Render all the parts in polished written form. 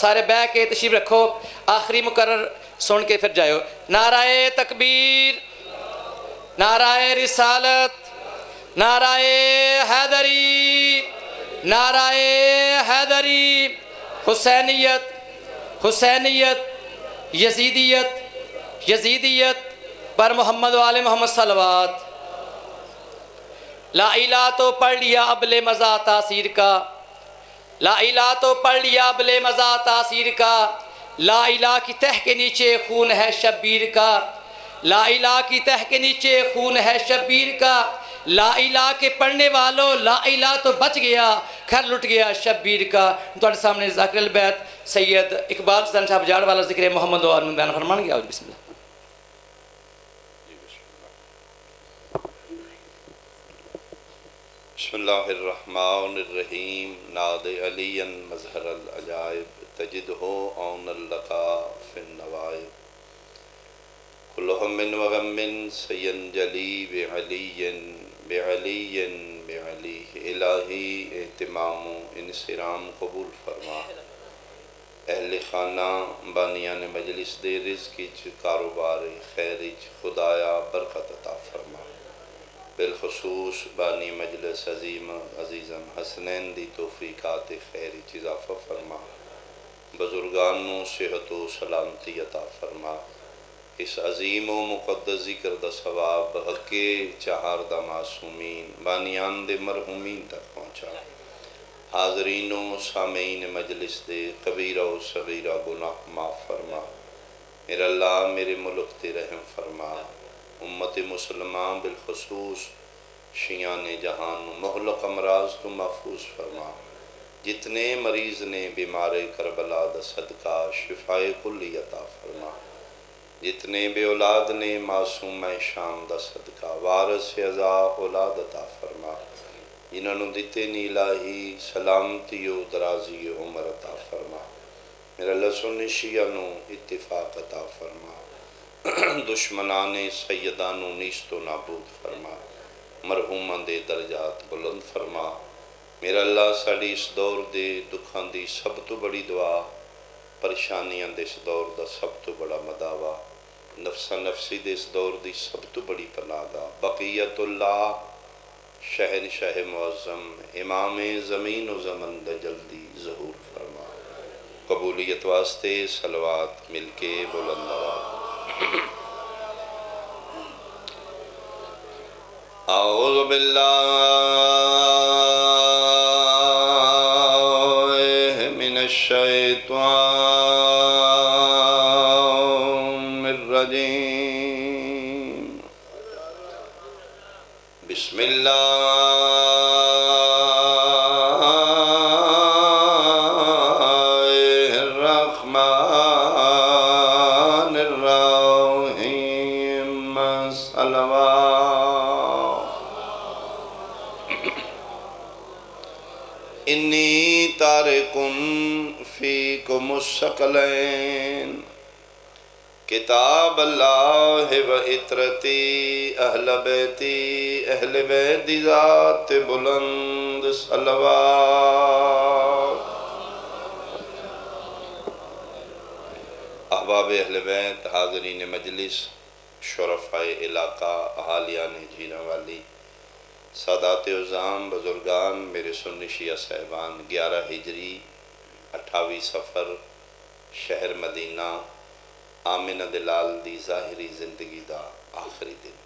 سارے بہ کے تشریف رکھو، آخری مقرر سن کے پھر جائو۔ نعرہ تکبیر، نعرہ رسالت، نعرہ حیدری، نعرہ حیدری، حسینیت، حسینیت، یزیدیت، یزیدیت پر محمد و آل محمد صلوات۔ لا الہ تو پڑھ لیا ابل مزہ تاثیر کا، لا الہ تو پڑھ لیا ابل مزہ تاثیر کا، لا الہ کی تہ کے نیچے خون ہے شبیر کا، لا الہ کی تہ کے نیچے خون ہے شبیر کا، لا الہ کے پڑھنے والوں لا الہ تو بچ گیا، گھر لٹ گیا شبیر کا۔ تو سامنے ذاکر البیت سید اقبال حسین صاحب جاڑ والا ذکر محمد و آل محمد بیان فرمان گیا۔ بسم اللہ۔ بسم اللہ الرحمن الرحیم۔ ناد علی مظہر العجائب، تجدہ عون اللقا فی النوائب، کل ہم و غم سینجلی بعلی بعلی بعلی، الہی اہتمام و انصرام قبول فرما۔ اہل خانہ بانیان مجلس دے رزق چ کاروبار خیر چ خدایا برکت عطا فرما۔ بالخصوص بانی مجلس عظیم عزیزم حسنین دی توفیقات خیر چ اضافہ فرما۔ بزرگانوں صحت و سلامتی عطا فرما۔ اس عظیم و مقدس ذکر دا ثواب حق چہار دا معصومین بانیان دے مرحومین تک پہنچا۔ حاضرین و سامعین مجلس دے کبیرہ و صغیرہ گناہ معاف فرما۔ میرا اللہ میرے ملک تے رحم فرما۔ امت مسلمان بالخصوص شیعان جہان مہلک امراض تو محفوظ فرما۔ جتنے مریض نے بیمار کربلا دا صدقہ شفائے کلی عطا فرما۔ جتنے بے اولاد نے معصوم شام دا صدقہ وارث عزا اولاد عطا فرما۔ جنہوں نے دیتے نی الہی سلامتی و درازی عمر عطا فرما۔ میرا لسن شیعہ نو اتفاق عطا فرما۔ دشمنان سیدانو نیست و نابود فرما۔ مرحومان دے درجات بلند فرما۔ میرا اللہ ساڑی اس دور دے دکھاں دی سب تو بڑی دعا، پریشانیاں دے اس دور دا سب تو بڑا مداوا، نفسا نفسی دے اس دور دی سب تو بڑی پناہ دا، بقیت اللہ شہنشاہ معظم امام زمین و زمن دا جلدی ظہور فرما۔ قبولیت واسطے صلوات مل کے بلند آواز۔ اعوذ باللہ من الشیطان الرجیم، بسم اللہ انی تارکن فیکم الثقلین، کتاب اللہ و عطرتی اہل بیتی، اہل بیت ذات بلند صلوات۔ احباب اہل بیت، حاضرین مجلس، شرفاء علاقہ، اہالیان جھیرہ والی، سادات عظام، بزرگان، میرے سنی شیعہ صاحبان، 11 ہجری 28 سفر شہر مدینہ، آمنہ دلال دی ظاہری زندگی دا آخری دن۔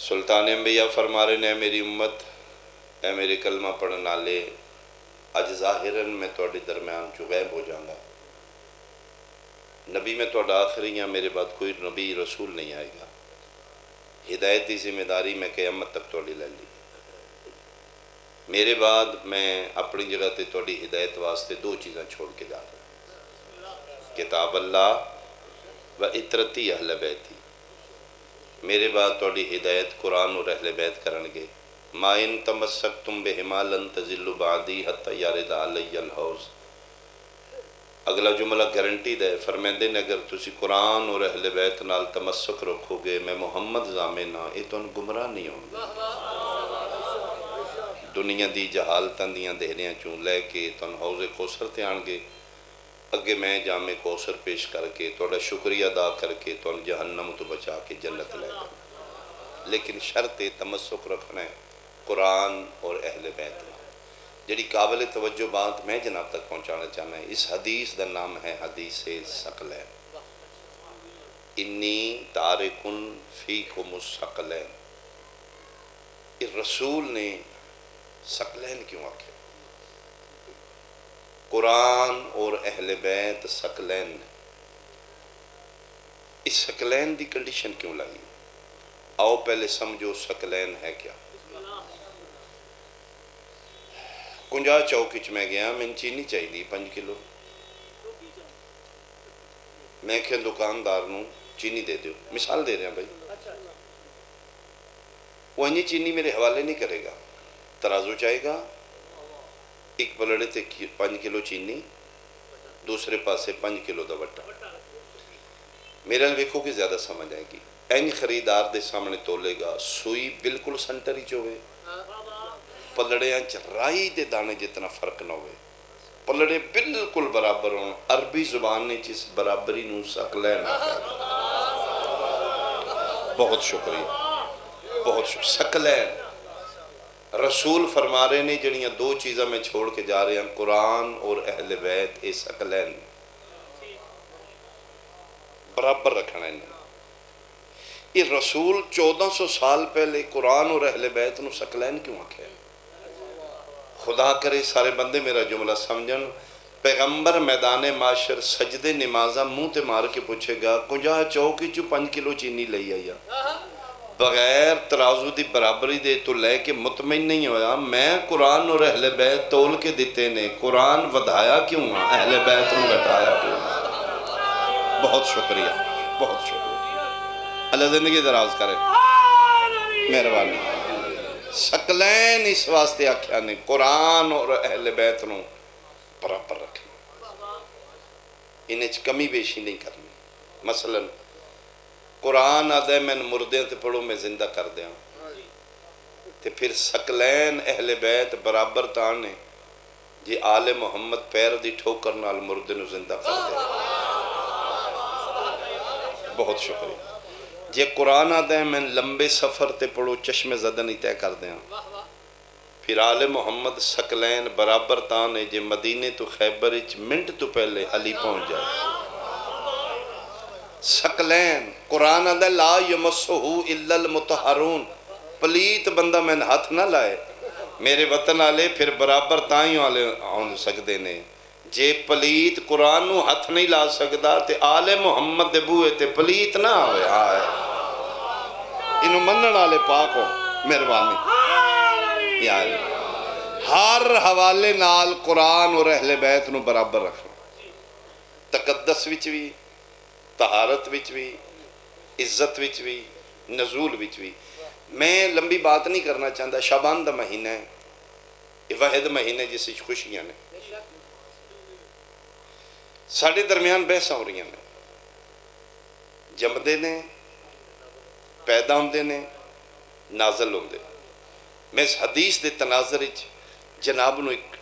سلطان انبیاء فرما رہے نے میری امت، اے میرے کلمہ پڑھن والے، اج ظاہراً میں تواڈے درمیان چو غائب ہو جاؤں گا۔ نبی میں تواڈا آخری ہاں، میرے بعد کوئی نبی رسول نہیں آئے گا۔ ہدایت کی ذمہ داری میں قیامت تک تواڈی لے لی۔ میرے بعد میں اپنی جگہ تے تواڈی ہدایت واسطے 2 چیزاں چھوڑ کے جا رہا ہوں، کتاب اللہ و عطرتی اہل بیتی۔ میرے بعد تواڈی ہدایت قرآن اور اہل بیت کرنگے۔ ما ان تمسکتم بہما لن تضلوا بعدی حتی یرد علی الحوض۔ اگلا جملہ گارنٹی دے، فرمیندے نے اگر تسی قرآن اور اہل بیت نال تمسک رکھو گے، میں محمد ضامن ہاں، یہ تانوں گمراہ نہیں ہوں گے۔ دنیا دی جہالتاں دیاں دہریاں چوں لے کے تن حوض کوثر تے آن گے اگے میں جامع کوثر پیش کر کے تھوڑا شکریہ ادا کر کے تن جہنم تو بچا کے جنت لے گا، لیکن شرط تمسک رکھنا ہے قرآن اور اہل بیت میں۔ جڑی قابل توجہ بات میں جناب تک پہنچانا چاہنا ہے، اس حدیث دا نام ہے حدیث ثقلین۔ انی تارکن فیکم الثقلین، اس رسول نے ثقلین کیوں آکھے؟ قرآن اور اہل بیت ثقلین نے، اس ثقلین دی کنڈیشن کیوں لائی؟ آؤ پہلے سمجھو ثقلین ہے کیا۔ کنجا چوکی چ میں گیا، میں چینی چاہیے 5 کلو، میں کہ دکاندار نو چینی دے دیو، مثال دے رہے ہیں بھائی، وہ انجی چینی میرے حوالے نہیں کرے گا، ترازو چاہے گا، ایک پلڑے تے 5 کلو چینی، دوسرے پاسے 5 کلو دا وٹا، میرے ویکھو کی زیادہ سمجھ آئے گی۔ این خریدار دے سامنے تولے گا، سوئی بالکل سنٹری چوے، پلڑیاں رائی دے دانے جتنا فرق نہ ہوئے، پلڑے بالکل برابر ہوں۔ عربی زبان نے جس برابری نو ثقلین آتا ہے۔ بہت شکریہ، بہت شکریہ۔ ثقلین رسول فرما رہے نے جڑیاں 2 چیزاں میں چھوڑ کے جا رہے ہیں، قرآن اور اہل بیت، اے ثقلین برابر رکھنا ہے۔ یہ رسول 1400 سال پہلے قرآن اور اہل بیت نو ثقلین کیوں آکھے؟ خدا کرے سارے بندے میرا جملہ سمجھن، پیغمبر میدان معاشر سجدے نمازہ منہ تے مار کے پوچھے گا، کنجا چوکی چو 5 کلو چینی لئی آیا، بغیر ترازو دی برابری دے تو لے کے مطمئن نہیں ہویا، میں قرآن اور اہل بیت تول کے دیتے نے، قرآن ودھایا کیوں ہاں، اہل بیت نو گھٹایا کیوں؟ بہت شکریہ، بہت شکریہ، اللہ زندگی دراز کرے، مہربانی۔ ثقلین اس واسطے آکھیا نے قرآن اور اہل بیت نو برابر رکھنا، انہیں کمی بیشی نہیں کرنی۔ مثلا قرآن آدھے میں مردے تے پڑھو میں زندہ کر دیا، تے پھر ثقلین اہل بیت برابر تانے جی آل محمد پیر دی ٹھوکر نال مردے نو زندہ کر دیا۔ بہت شکریہ۔ جے قرآن آدھے میں لمبے سفر تے پڑھو چشم زدہ نہیں طے کر دیا، پھر آل محمد ثقلین برابر تانے جے مدینے تو خیبر اچ منٹ تو پہلے علی پہنچ جائے۔ ثقلین قرآن آدھے لا یمسہو الا المطہرون، پلیت بندہ میں ہاتھ نہ لائے، میرے وطن آلے پھر برابر تائیں آلے آن سکتے نے۔ جے پلیت قرآن نو ہاتھ نہیں لا سکتا تے آل محمد دے بوئے تے پلیت نہ ہوئے آئے، انہوں منن آلے پاک ہو، مہربانی۔ یعنی ہر حوالے نال قرآن اور اہل بیت نو برابر رکھنا، تقدس وچ بھی، طہارت وچ بھی، عزت وچ بھی، نزول وچ بھی۔ میں لمبی بات نہیں کرنا چاہتا، شعبان دا مہینہ ہے، یہ واحد مہینہ جس سے خوشیاں نے، ساڑھے درمیان بحث ہو رہی ہیں، جمدے نے، پیدا ہوندے نے، نازل ہوندے۔ میں اس حدیث دے تناظر اچ جناب نو ایک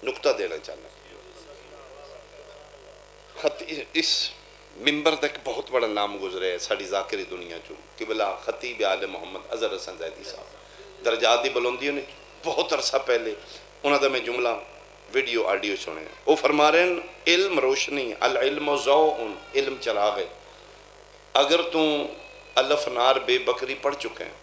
نقطہ دینا چاہنا۔ اس ممبر تک بہت بڑا نام گزرے ہے ساڑھی ذاکری دنیا چوں، قبلہ خطیب آل محمد اظہر حسن زیدی صاحب، درجات دی بلندیوں نے بہت عرصہ پہلے انہوں دا میں جملہ ویڈیو آڈیو سنے ہیں۔ وہ فرما رہے ہیں علم روشنی، العلم ضوء، علم چراغ ہے۔ اگر تو الف نار بے بکری پڑھ چکے ہیں،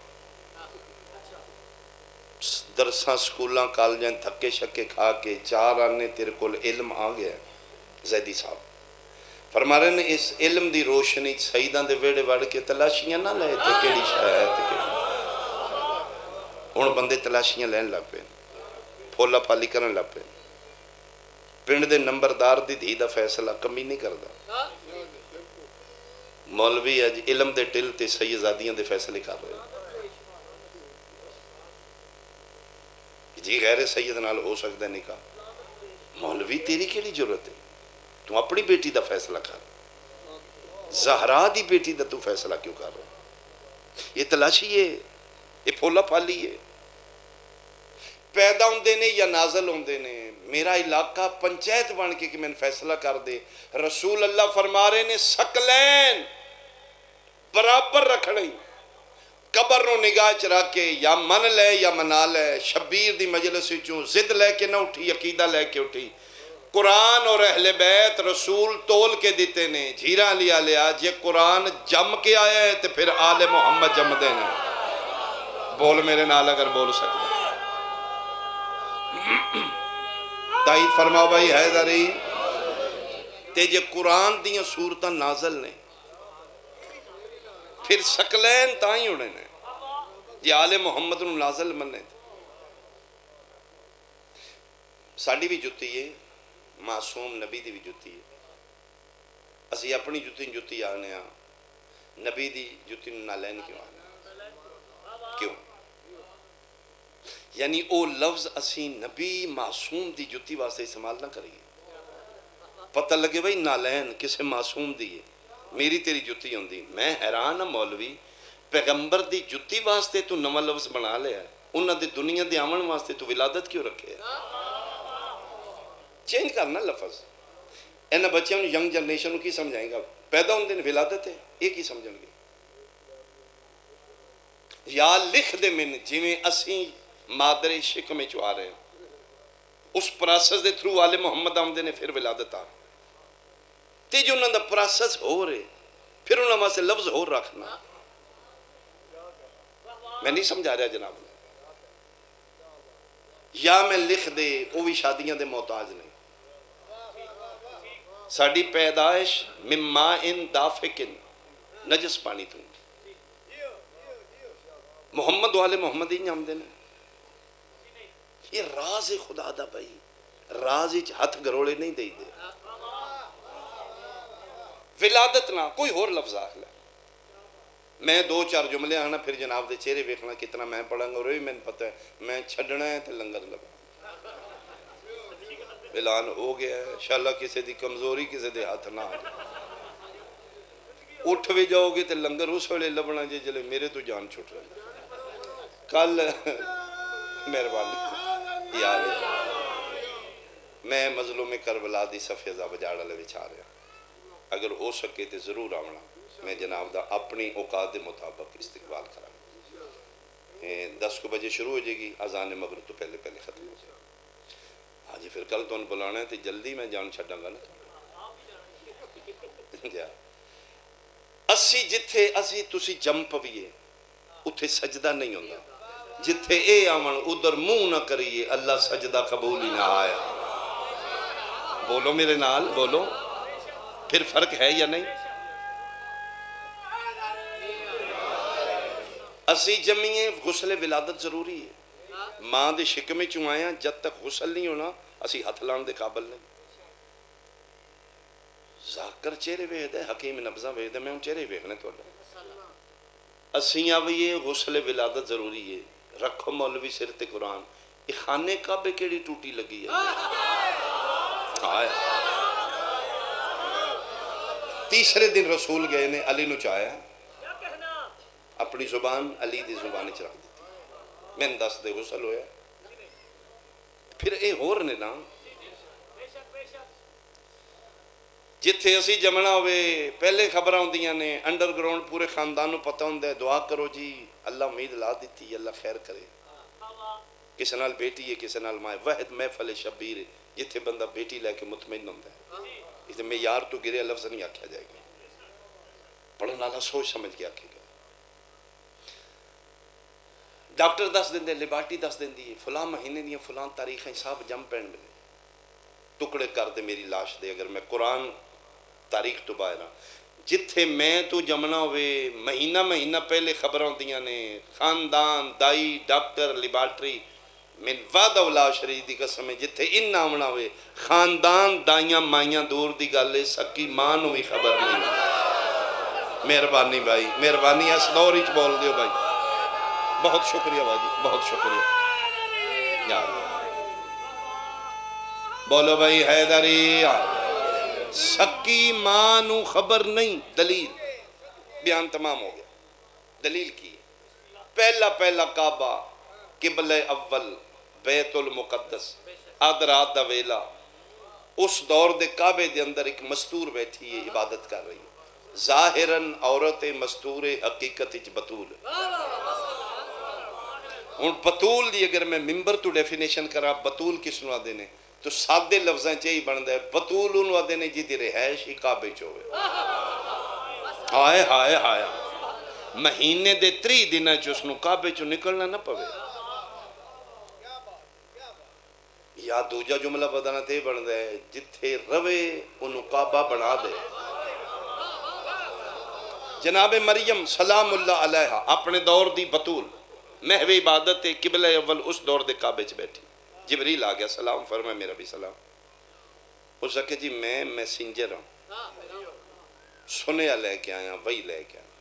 درساں سکولاں کالجاں تھکے شکے کھا کے 4 آنے تیرے کول علم آ گیا ہے، زیدی صاحب فرما رہے ہیں اس علم دی روشنی سیدان دے ویڑے وڑ کے تلاشیاں نہ لے تے کیڑی شاید تے ہن بندے تلاشیاں لین لگ پے، پھولا پالی کرن لگ پے، پنڈ دے نمبردار دی دھی دا فیصلہ کمی نہیں کردا، مولوی اج علم دے ٹل تے سیدزادیاں دے فیصلے کر رہے ہیں۔ جی غیر سید نال ہو سکتا ہے نکاح، مولوی تیری کیڑی ضرورت ہے، تو اپنی بیٹی دا فیصلہ کر، زہرا دی بیٹی دا تو فیصلہ کیوں کر رہا؟ یہ تلاشی ہے، یہ پھولا پالی ہے۔ پیدا ہوندے نے یا نازل ہوندے نے. میرا علاقہ پنچایت بن کے کہ میں فیصلہ کر دے. رسول اللہ فرما رہے نے سکلین برابر رکھنے. قبر نو نگاہ چ رکھ کے یا من لے یا منا لے. شبیر دی مجلس وچوں ضد لے کے نہ اٹھی, عقیدہ لے کے اٹھی. قرآن اور اہل بیت رسول تول کے دیتے نے. جھیرا لیا لیا جے قرآن جم کے آیا ہے تو پھر آل محمد جم دے نے. بول میرے نال اگر بول سکتے. تائید فرماؤ بھائی حیدری. تے جے قرآن دیاں صورتاں نازل نے پھر سکلین تائیں ہونے نے. جے آل محمد نو نازل مننے ساڑی بھی جتی ہے, معصوم نبی دی بھی جتی ہے. اسی اپنی جتی آنے ہاں, نبی دی جتی نالین کیوں آنے کیوں؟ یعنی او لفظ اسی نبی معصوم دی جتی واسطے استعمال نہ کریے. پتہ لگے بھئی نالین کسے معصوم دی ہے, میری تیری جتی ہوندی. میں حیران ہاں مولوی, پیغمبر دی جتی واسطے تو نواں لفظ بنا لیا ہے, انہاں دی دنیا دے آمن واسطے تو ولادت کیوں رکھے ہے؟ چینج کرنا لفظ. انہاں بچیاں نوں ینگ جنریشن نوں کی سمجھائیں گا؟ پیدا ہوندے نے ولادت ہے, یہ کی سمجھن گے؟ یا لکھ دے من جویں اسی مادر شکم میں چو آ رہے ہیں, اس پراسس دے تھرو آل محمد آمدے نے پھر ولادت آ تے جو انہاں دا پراسس ہو رہے پھر انہاں واسطے لفظ ہو رکھنا. میں نہیں سمجھا رہا جناب. یا میں لکھ دے وہ بھی شادیاں دے محتاج نہیں. ساڑی پیدائش ممائن دافقن نجس پانی تو محمد والے محمد ہی آمدے نے. یہ راز خدا دا بھائی, راز ہاتھ گروڑے نہیں دے دے. ولادت نہ کوئی اور لفظ آخ لے. میں دو چار جملے آنا پھر جناب دے چہرے ویکھنا کتنا میں پڑھاں گا. اور بھی میں پتہ ہے میں چھڑنا ہے تو لنگر لگا. اعلان ہو گیا ہے انشاءاللہ. کسی دی کمزوری کسی دے ہاتھ نہ آ جائے. اٹھ بھی جاؤ گے تو لنگر اس ویلے لبنا جے جلے میرے تو جان چھٹ رہا. کل مہربانی یاد میں مظلوم کربلا دی صفحہ زا بجاڑا لے بچا رہا. اگر ہو سکے تو ضرور آونا. میں جناب دا اپنی اوقات دے مطابق استقبال کرا. 10 بجے شروع ہو جائے گی, اذان مغرب تو پہلے ختم ہو جائے. ہاں جی پھر کل تو ان بلانا ہے تو جلدی میں جان چھڑا گا نا. اسی جتھے اسی تسی جم پویے اتھے سجدہ نہیں ہوندہ. جتھے اے آمن ادھر منہ نہ کریے اللہ سجدہ قبول ہی نہ آیا. بولو میرے نال بولو. پھر فرق ہے یا نہیں؟ اسی جمعیے غسل ولادت ضروری ہے. ماں دے شکمے چوں آیا جب تک غسل نہیں ہونا اسی ہتھ لان دے قابل نہیں. ذاکر چہرے ویدے حکیم نبزہ ویدے میں ان چہرے ویدنے تو اللہ اسیاں بھی یہ غسل ولادت ضروری ہے. رکھو مولوی سرت قرآن. یہ خانے کعبے کیڑی ٹوٹی لگی ہے. تیسرے دن رسول گئے نے علی نو چاہیا اپنی زبان علی دی زبان چ رکھ دیتی. میں نے 10 دے غسل ہویا. پھر اے ہور نے نا جتھے اسی جمنا ہوئے پہلے خبر ہوندیاں نے انڈر گراؤنڈ پورے خاندان نو پتہ ہوندہ ہے. دعا کرو جی اللہ امید لا دیتی اللہ خیر کرے. کسے نال بیٹی ہے کسے نال ماں. واحد محفل شبیر ہے جتھے بندہ بیٹی لے کے مطمئن ہوندہ ہے. اس میں یار تو گرے لفظ نہیں آکھا جائے گا. پڑھن والا سوچ سمجھ کے آکھے گا. ڈاکٹر دس دیں دے لیبارٹی دس دیں دی فلاں مہینے دیا فلاں تاریخیں صاحب جم پین ملے. ٹکڑے کر دے میری لاش دے. اگر میں قرآن تاریخ تو باہر جتھے میں تو جمنا ہوئے مہینہ پہلے خبر ہوندیاں نے. خاندان دائی ڈاکٹر لیبارٹری من وعد اولا شریف دی قسم ہے. جتھے ان نامنا ہوئے خاندان دائیاں مائیاں دور دی گالے سکی ماں نو بھی خبر نہیں. مہربانی بھائی مہربانی. اس دور ہی بول دیو بھائی. بہت شکریہ باجی بہت شکریہ. بولو بھائی حیدری. سکی ماں نو خبر نہیں. دلیل بیان تمام ہو گیا. دلیل کی پہلا کعبہ قبلہ اول بیت المقدس آدھ رات دا ویلا اس دور دے کعبے دے اندر ایک مستور بیٹھی ہے عبادت کر رہی ہے ظاہراً عورت مستور حقیقت اچ بطول ہن بطول دی اگر میں ممبر تو ڈیفینیشن کرا بطول کس نو آدے نے تو سادے لفظاں چ ہی بندا ہے بطول انہوں آدے نے جی دی رہائش ہی کعبے چ ہوئے ہائے ہائے ہائے مہینے دے 3 دناں چ اس نو کعبے چ نکلنا نہ پوے یا دوجا جملہ بدانا تے بندا ہے جتھے روے انہوں کعبہ بنا دے جناب مریم سلام اللہ علیہا اپنے دور دی بطول محو عبادت قبلہ اول اس دور دے کعبے چ بیٹھی جبریل آ گیا سلام فرمائے میرا بھی سلام اس کہ جی میں میسنجر ہوں سنیا لے کے آیا وہی لے کے آیا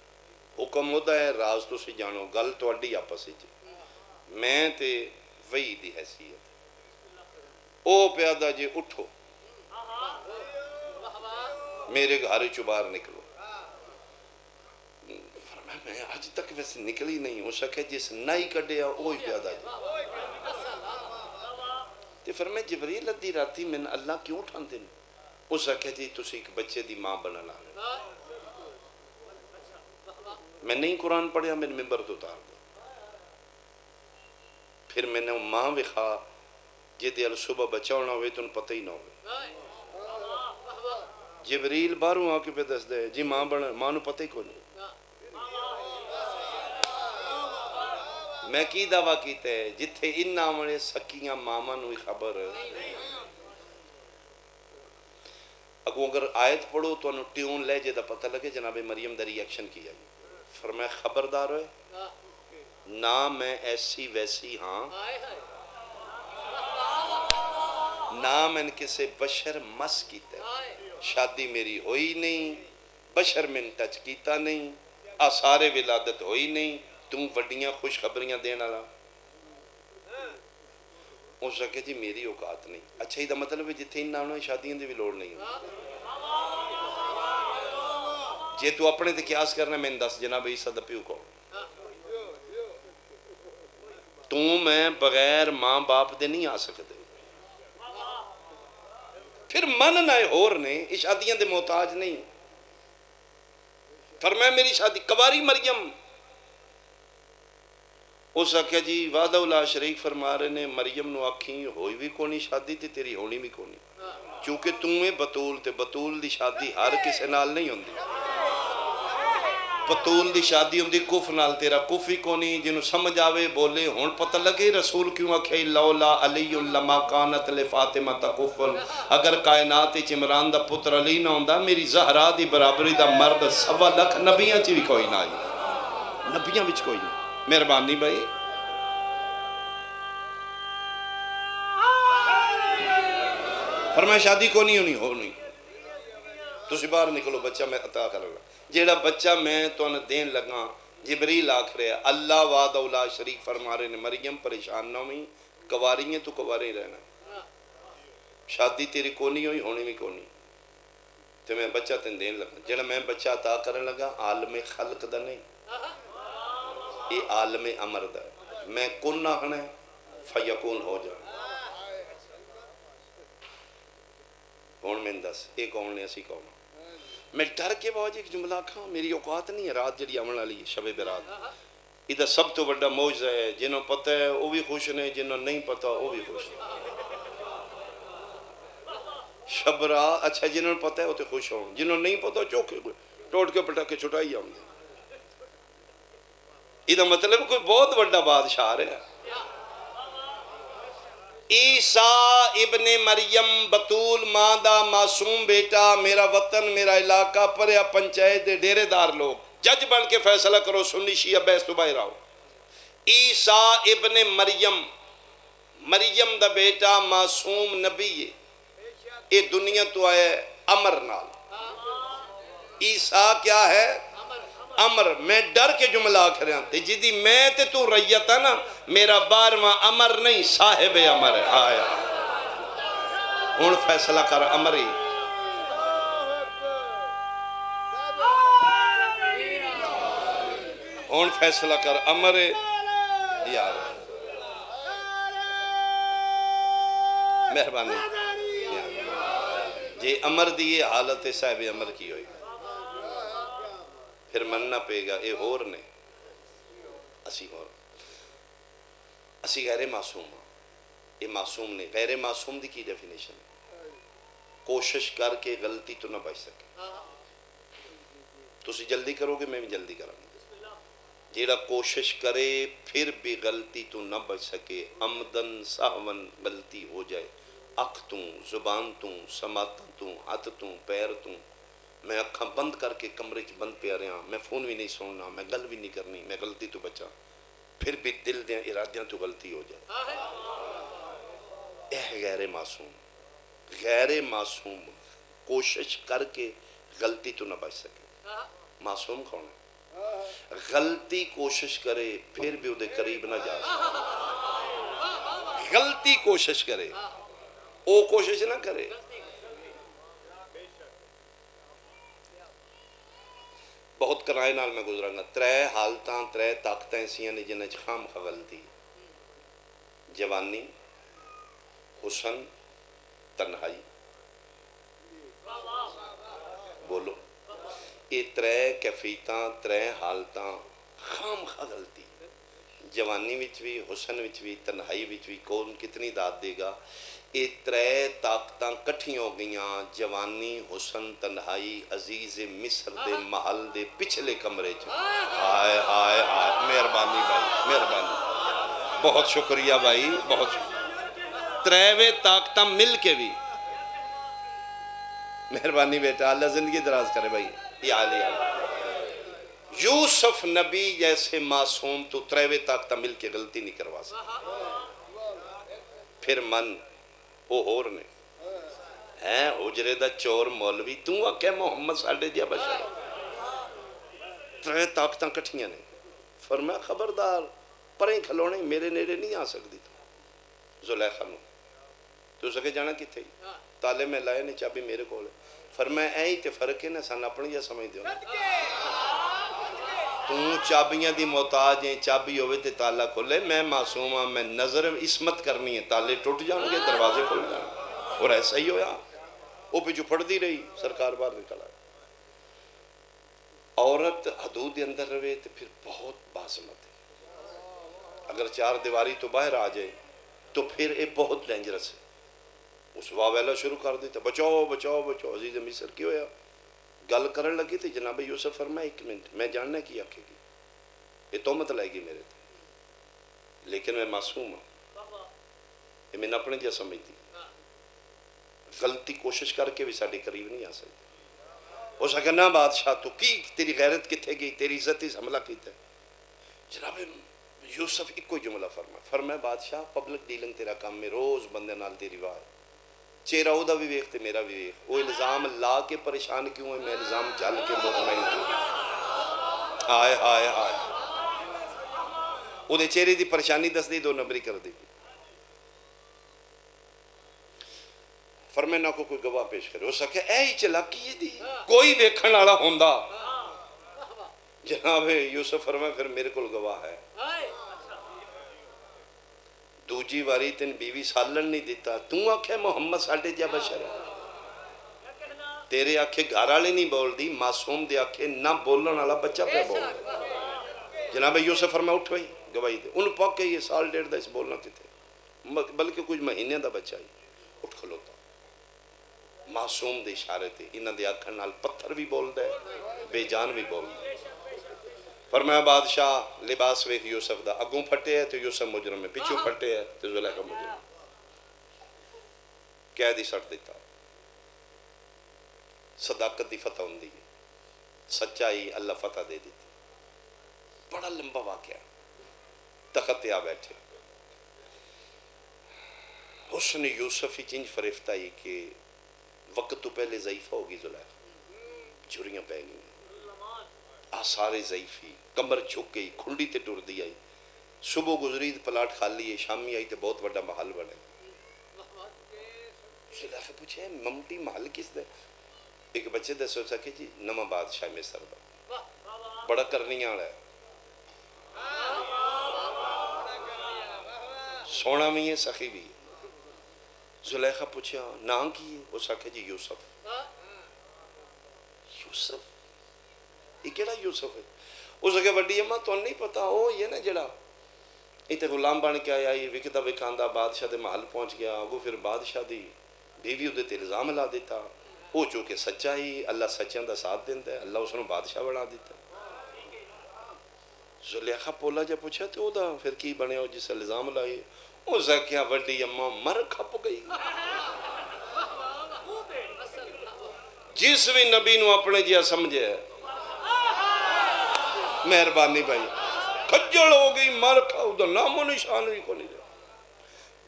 حکم ہوتا ہے راز تو سی جانو گل تو اڈی آپس ہی میں تے وہی دی حیثیت او پیادہ جی اٹھو میرے گھر چ باہر نکلو فرمایا میں آج تک ویسے نکلی نہیں ہو سکے جس نائی کڈیا اوہی پیادہ جی تے فرمایا جبریل ادھی راتی میں اللہ کیوں اٹھان دے اس آکھے جی تسی ایک بچے دی ماں بننا لے میں نہیں قرآن پڑھیا میں ممبر تو اتار دو پھر میں نے ماں وکھا جے دیال صبح بچہ ہونا ہوئے تو ان پتہ ہی نہ ہوئے جبریل باہروں آ کے پہ دس دے جی ماں بنا ماں نو پتہ ہی کو نہیں میں کی دعویٰ کیتے ہیں جتھے ان نامنے سکیاں ماما نوی خبر اگو اگر آیت پڑھو تو انہوں ٹیون لے جے دا پتہ لگے جناب مریم دا ریاکشن کیا فرمایا خبردار ہوئے نہ میں ایسی ویسی ہاں نہ میں کسے بشر مس کیتا شادی میری ہوئی نہیں بشر میں ٹچ کیتا نہیں آثار ولادت ہوئی نہیں تم وڈیاں خوش خبریاں دینا لا اس نے کہا جی میری اوقات نہیں اچھا ہی دا مطلب ہے جتھے ان ناموں شادیاں دی بھی لوڑ نہیں جے تو اپنے تے قیاس کرنا میں دس جناب عیسیٰ دا پیو کو تو میں بغیر ماں باپ دے نہیں آ سکتے پھر من نہ اور نے اس شادیاں دے محتاج نہیں فرمایا میری شادی کواری مریم اس آکھیا جی وعدہ اللہ شریک فرما رہے نے مریم نو آکھیں ہوئی بھی کونی شادی تے تیری ہونی بھی کونی چونکہ تمہیں بطول تے بطول دی شادی ہر کسے نال نہیں ہوندی بطول دی شادی ہوندی کف نال تیرا کف ہی کونی جنہوں سمجھ آوے بولے ہون پتہ لگے رسول کیوں آکھے لولا علی لما کانت لفاطمہ تکفل اگر کائنات عمران دا پتر علی نہ ہوندا میری زہرا دی برابری دا مرد 1.25 لاکھ نبیاں چی بھی کوئی نہ آئی نبیاں وچ کوئی نہیں مہربانی بھائی فرمایا شادی کو نہیں ہونی ہو نہیں تسی باہر نکلو بچہ میں عطا کر لگا جیڑا بچہ میں تو انہیں دین لگا جبریل آکھ رہے اللہ وعد اولا شریک فرما رہے نے مریم پریشان نہ ہوئی کواری ہیں تو کوارے ہی رہنا شادی تیری کونی ہوئی ہونی بھی کونی تو میں بچہ تین دین لگا جیڑا میں بچہ عطا کرنے لگا عالم خلق دا نہیں یہ عالم امر دا میں کن نہ ہنے فیکون ہو جا کون میں دس ایک کون نے اسی کون میں ڈر کے باوجہ ایک جملہ کھاؤں میری اوقات نہیں ہے رات جڑی عمل علی شب برات ادھر سب تو بڑا موجزہ ہے جنہوں پتہ ہے وہ بھی خوش نے جنہوں نہیں پتہ وہ بھی خوش نے شب رات اچھا جنہوں پتہ ہے وہ تو خوش ہوں جنہوں نہیں پتہ چوکے ٹوٹ کے پٹا کے چھٹائی آؤں ادھا مطلب کوئی بہت بڑا بادشاہ ہے عیسیٰ ابن مریم بطول مادہ معصوم بیٹا میرا وطن میرا علاقہ پریا پنچایت ڈیرے دار لوگ جج بن کے فیصلہ کرو سنی شیعہ بیس تو باہر آؤ عیسیٰ ابن مریم مریم دا بیٹا معصوم نبی ہے یہ دنیا تو آئے امر نال عیسیٰ کیا ہے امر میں ڈر کے جملہ آکھ رہے ہیں جدی میں تے تو ریتا نا میرا بارواں امر نہیں صاحب امر ہے آیا ہون فیصلہ کر امر ہی ہون فیصلہ کر امر یار مہربانی جی امر دی یہ حالت صاحب امر کی ہوئی پھر مننا پے گا اے ہور نے اسی غیر معصوم ہاں یہ معصوم نے غیر معصوم دی کی ڈیفینیشن کوشش کر کے غلطی تو نہ بچ سکے تسی جلدی کرو گے میں بھی جلدی کروں گا جیڑا کوشش کرے پھر بھی غلطی تو نہ بچ سکے عمدن سہون غلطی ہو جائے اکھ توں زبان توں سماعتاں توں ہاتھ توں پیر توں میں اکھاں بند کر کے کمرے چ بند پیا رہا میں فون بھی نہیں سننا میں گل بھی نہیں کرنی میں غلطی تو بچا پھر بھی دل دیا ارادیاں تو غلطی ہو جائے غیر معصوم کوشش کر کے غلطی تو نہ بچ سکے معصوم کون ہے غلطی کوشش کرے پھر بھی وہ قریب نہ جا سکے غلطی کوشش کرے وہ کوشش نہ کرے بہت کرائے نال میں گزراں گا ترے حالتاں ترے طاقتیں ایسیاں نے جنہیں خام غلطی جوانی حسن تنہائی بولو یہ ترے کیفیتاں ترے حالتاں خام غلطی جوانی وچ بھی حسن وچ بھی تنہائی وچ بھی کون کتنی داد دے گا یہ ترے طاقتاں کٹھی ہو گئیاں جوانی حسن تنہائی عزیز مصر دے محل دے پچھلے کمرے چ آئے آئے آئے مہربانی بھائی مہربانی بہت شکریہ بھائی بہت شکریہ تریوے طاقتاں مل کے بھی مہربانی بیٹا اللہ زندگی دراز کرے بھائی یہ عالی یوسف نبی جیسے معصوم تو تریوے طاقتاں مل کے غلطی نہیں کروا سکتا پھر من وہ ہور نے ہیں حجرے دا چور مولوی تو آکے محمد ساڑھے جا بشر ترے طاقتاں کٹھیاں نے فرمایا خبردار پریں کھلونے میرے نیڑے نہیں آ سکتی تو زلیخہ نو تو سکے جانا کی تھی تالے میں لائے نے چابی میرے کولے فرمایا ایئی تے فرق ہے نا سان اپنی جا سمجھ دیو تو چابیاں دی محتاج ہیں چابی ہوئے تے تالا کھولے میں معصوم ہاں میں نظر عصمت کرنی ہے تالے ٹوٹ جان گے دروازے کھول جان اور ایسا ہی ہویا وہ پہ جو پڑھ دی رہی سرکار باہر نکلا عورت حدود کے اندر رہے تو پھر بہت باعظمت ہے اگر چار دیواری تو باہر آ جائے تو پھر یہ بہت ڈینجرس ہے اس واویلا شروع کر دیتا بچاؤ بچاؤ بچاؤ عزیز مصر کی ہویا گل کرن لگی تھی جناب یوسف فرمایا ایک منٹ میں جاننا کی آکھے گی یہ تہمت لائے گی میرے تے لیکن میں معصوم ہوں یہ میں نے اپنے جا سمجھتی غلطی کوشش کر کے بھی ساڑھے قریب نہیں آ سکتی ہو سکے نا بادشاہ تو کی تیری غیرت کتھے گئی تیری عزت اس حملہ کیتا ہے جناب یوسف ایک کوئی جملہ فرمایا بادشاہ پبلک ڈیلنگ تیرا کام میں روز بندے نال تیری واہ چہرہ او دا بھی ویخ تے میرا بھی ویخ وہ الزام لا کے پریشان کیوں ہے میں الزام جل کے مطمئن کیوں آئے آئے آئے وہ دے چہرے دی پریشانی دس دی دو نمبری کر دی فرمائے نہ کو کوئی گواہ پیش کرے ہو سکے اے ہی چلاکی دی کوئی دیکھن والا ہوندا جناب یوسف فرمائے پھر میرے کول گواہ ہے دوجی واری تین بیوی سالن نہیں دیتا تو آکھے محمد ساڑھے جا بشر ہے تیرے آکھے گھارالے نہیں بول دی معصوم دے آکھے نہ بولن والا بچہ پہ بول جناب یوسف فرمائے اٹھ بھائی گواہی دے ان پاکے یہ سال ڈیڑھ دا اس بولنا کی تھے بلکہ کچھ مہینے دا بچہ ہی اٹھ کھلوتا معصوم دے اشارے تھے انہاں دے آکھن نال پتھر بھی بول دے بے جان بھی بول دے فرمایا بادشاہ لباس ویکھ یوسف دا اگوں پھٹے ہے تو یوسف مجرم ہے پیچھوں پھٹے ہے تو زلیخہ مجرم قید ہی سٹ دیتا صداقت دی فتح ہوندی ہے سچائی اللہ فتح دے دیتی بڑا لمبا واقعہ تخت آ بیٹھے حسن یوسف ہی چنج فریفتہ ہی کہ وقت تو پہلے ضعیفہ ہوگی زلیخہ جھریاں پہ گئی آثار ضعیفی کمر جھک گئی کھنڈی تے ٹر دی آئی صبح گزری پلاٹ خالی ہے شامی آئی تے بہت بڑا محل بنے زلیخہ پوچھے ممٹی محل کس دے ایک بچے دے سوچا کہ جی نمہ بادشاہ مصر دا بڑا کرنی آڑا ہے سونا بھی ہے سخی بھی ہے زلیخا پوچھا نام کی ہے؟ اس آکھے جی یوسف۔ یوسف یہ کیڑا یوسف ہے؟ اس آکھے وڈی اماں تو نہیں پتا وہ یہ نا جڑا اتنے غلام بن کے آیا یہ وکدا وکاندا بادشاہ دے محل پہنچ گیا، وہ پھر بادشاہ دی بیوی ادھے تے الزام لا دیتا، وہ چونکہ سچا ہی اللہ سچیاں دا ساتھ دیتا ہے، اللہ اس نے بادشاہ بنا دیتا۔ زلیخا پولا جا پوچھا تو دا پھر کی بنے ہو جس الزام لائے؟ اس آکھیا وڈی اماں مر کھپ گئی۔ جس بھی نبی نو اپنے جیا سمجھے مہربانی بھائی کھجڑ ہو گئی مر کھاؤ دا نام و نشان بھی کو نہیں رہا۔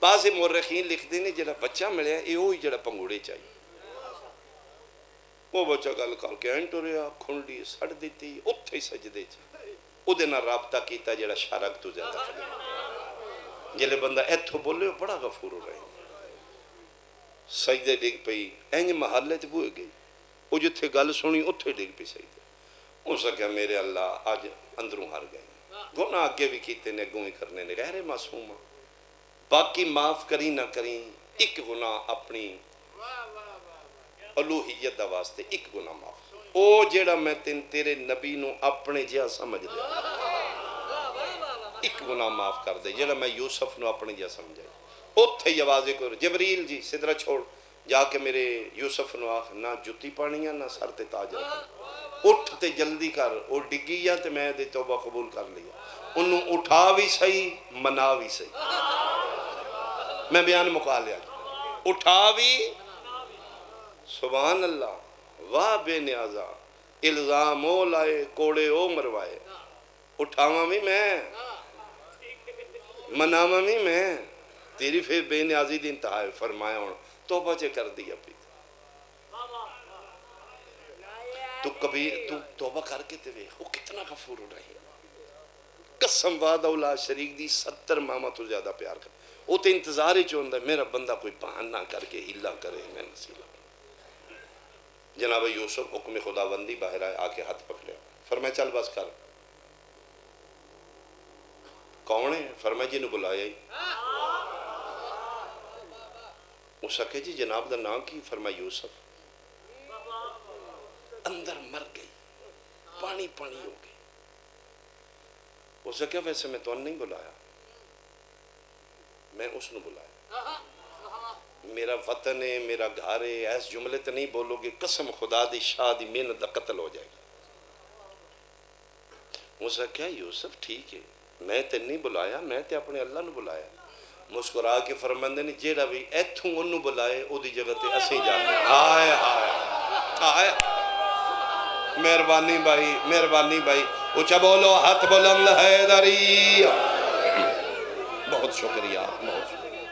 بعض مورخین لکھ دینے جڑا بچہ ملیا یہ وہی جڑا پنگوڑے چاہیے، وہ بچہ گل کر کے اینٹو رہا کھنڈی سڑ دیتی اتھے سجدے چاہیے او دے نہ رابطہ کیتا جڑا شارک تو زیادہ کرے جلے بندہ ایتھو بولے بڑا غفور ہو رہے سجدے ڈگ پئی اینج محلے تے بوئے گئی وہ جتھے گل سنی اتھے ڈگ پئی سجدے۔ ہو سکیا میرے اللہ آج اندروں ہر گئے گناہ اگے بھی کیتے نے اگوں ہی کرنے نے غیر معصوم باقی معاف کری نہ کریں ایک گناہ اپنی الوہیت دا واسطے ایک گناہ معاف او جیڑا میں تیرے نبی نو اپنے جہاں سمجھ دیا ایک گناہ معاف کر دے جیڑا میں یوسف نو اپنے جہاں سمجھے اتھے ہی آوازے کو جبریل جی سدرہ چھوڑ جا کے میرے یوسف نو آخ نہ جتی پانی ہے نہ سر تے تاج رکھ اٹھ تے جلدی کر وہ ڈگی ہے تے میں دے توبہ قبول کر لیا انہوں اٹھا بھی صحیح منا بھی صحیح میں بیان مکا لیا اٹھا بھی سبحان اللہ واہ بے نیازہ الزام او لائے کوڑے او مروائے اٹھاواں بھی میں مناواں بھی میں تیری پھر بے نیازی دی انتہا ہے فرمایا ہونا توبہ چے کر دیا پی تو کبھی تو توبہ کر کے تے وے وہ کتنا غفور ہو رہی قسم وعدہ اولاد شریک دی 70 ماما تو زیادہ پیار کر وہ تے انتظار ہی چوندہ ہے میرا بندہ کوئی بہانہ کر کے ہلا کرے میں نصیلہ جناب یوسف حکم خداوندی باہر آئے آ کے ہاتھ پکڑے فرمایا چل بس کر کون ہے فرمایا جی نے بلایا ہی اس سکے جی جناب دا نام کی فرمایا یوسف اندر مر گئی پانی پانی ہو گئی اس سکے ویسے میں تو نہیں بلایا میں اس نے بلایا میرا وطن ہے میرا گھر ہے ایس جملے تو نہیں بولو گے قسم خدا دی شاہ دی محنت دا قتل ہو جائے گا موسیٰ کیا یوسف ٹھیک ہے میں تے نہیں بلایا میں تے اپنے اللہ نے بلایا مسکرا کے فرماندے نے جیڑا بھی ایتھوں انہوں بلائے او دی جگہ تے اسیں جانے آئے آئے آئے مہربانی بھائی اچھا بولو ہاتھ بلند حیدری بہت شکریہ بہت شکریہ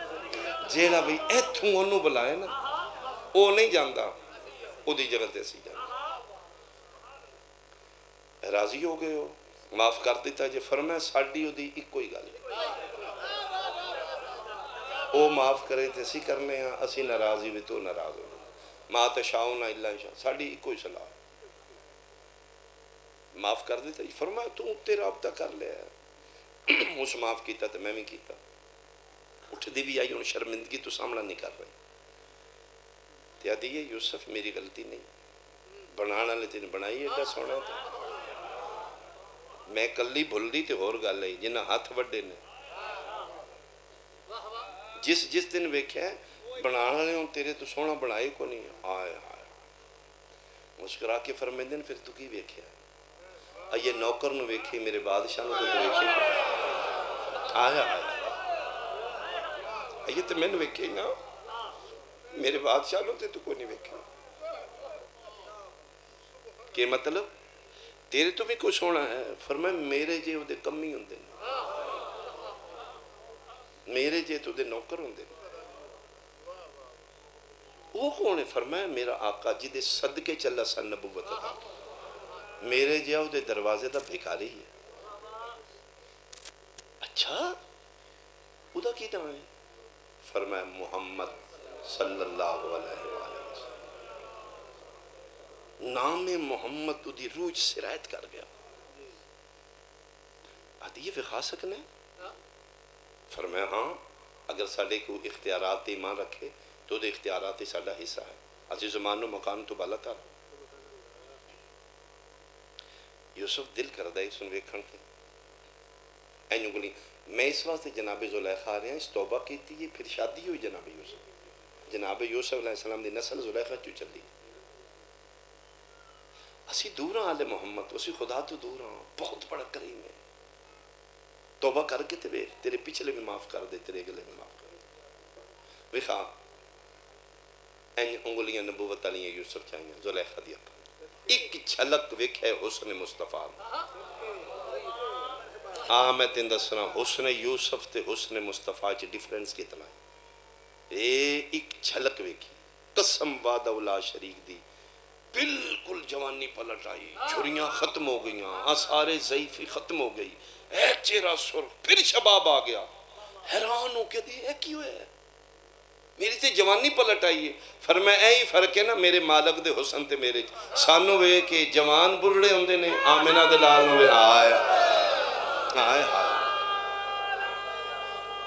جیڑا بھی ایتھوں انہوں بلائے نا او نہیں جاندہ او دی جگہ تے اسیں جانے راضی ہو گئے ہو معاف کر دیتا جے فرمائے ساڑی ہو دی ایک کوئی گل او معاف کرے تے اسی کرنے ہیں اسی ناراضی بھی تو ناراض ہو ما تشاؤنا الا ان شاء ساڑی ایک کوئی صلاح معاف کر دیتا جی فرمائے تو تے رابطہ کر لیا اس معاف کیتا تو میں بھی کیتا اٹھ دی بھی آئی انہوں شرمندگی تو سامنا نہیں کر رہی تیا دیئے یوسف میری غلطی نہیں بنانا لے تین بنائی ایڈا سونا تھا میں کلی بھول دی تے اور گا لئی جنہ ہاتھ وڈے نے جس دن ویکھے بنانا لے ہوں تیرے تو سونا بنائی کو نہیں آئے آئے مسکرا کے فرمیندن پھر تو کی ویکھے یہ نوکر نو ویکھے میرے بادشاہ نو تو ویکھے آئے آئے یہ تو میں نے ویکھے نا میرے بادشاہ نو تے تو کوئی نہیں ویکھے کہ مطلب تیرے تو بھی کوئی سونا ہے فرمائے میرے جے وہ دے کمی ہوں دے میرے جے تو دے نوکر ہوں دے وہ کون ہے فرمائے میرا آقا جی دے صدقے چلا سا نبوت ہے میرے جے وہ دے دروازے دا بھیکاری ہے اچھا وہ دا کی نام ہے فرمائے محمد صلی اللہ علیہ وآلہ نام محمد تو دی روج سرایت کر گیا آدھی یہ فقہ سکنے فرمایا ہاں اگر ساڑے کو اختیارات ایمان رکھے تو دے اختیارات ہی ساڈا حصہ ہے. اسی زمان و مکان تو بالا تر. یوسف دل کردہ ہے سن ویکھن کے این انگلی. میں اس واسطے جناب زلیخا آ رہے ہیں اس توبہ کی تھی پھر شادی ہوئی جناب یوسف. جناب یوسف علیہ السلام دی نسل زلیخا چو چلی. اسی دور ہاں آل محمد اسی خدا تو دور ہاں. بہت بڑا کریم ہے. توبہ کر کے تے تیرے پچھلے بھی معاف کر دے تیرے اگلے بھی معاف کر دے. ویخا این انگلیاں نبوت علیہ یوسف چاہیے زلیخا دیا. ایک جھلک ویکھے حسن مصطفیٰ. میں تین دسنا حسن یوسف تے حسن مصطفیٰ چی ڈیفرنس کتنا ہے. ایک جھلک ویکھی قسم وعدہ لا شریک دی. بالکل جوانی پلٹ آئی. چھریاں ختم ہو گئیاں. آثار ضعیفی ختم ہو گئی. چہرہ سرخ. پھر شباب آ گیا. حیران ہو کے دی کیوں ہے میری تے جوانی پلٹ آئی ہے. فرمایا ہی فرق ہے نا میرے مالک دے حسن تے میرے سانو وے کہ جوان برڑے ہوندے نے آمنہ دے لال ہوئے. آئے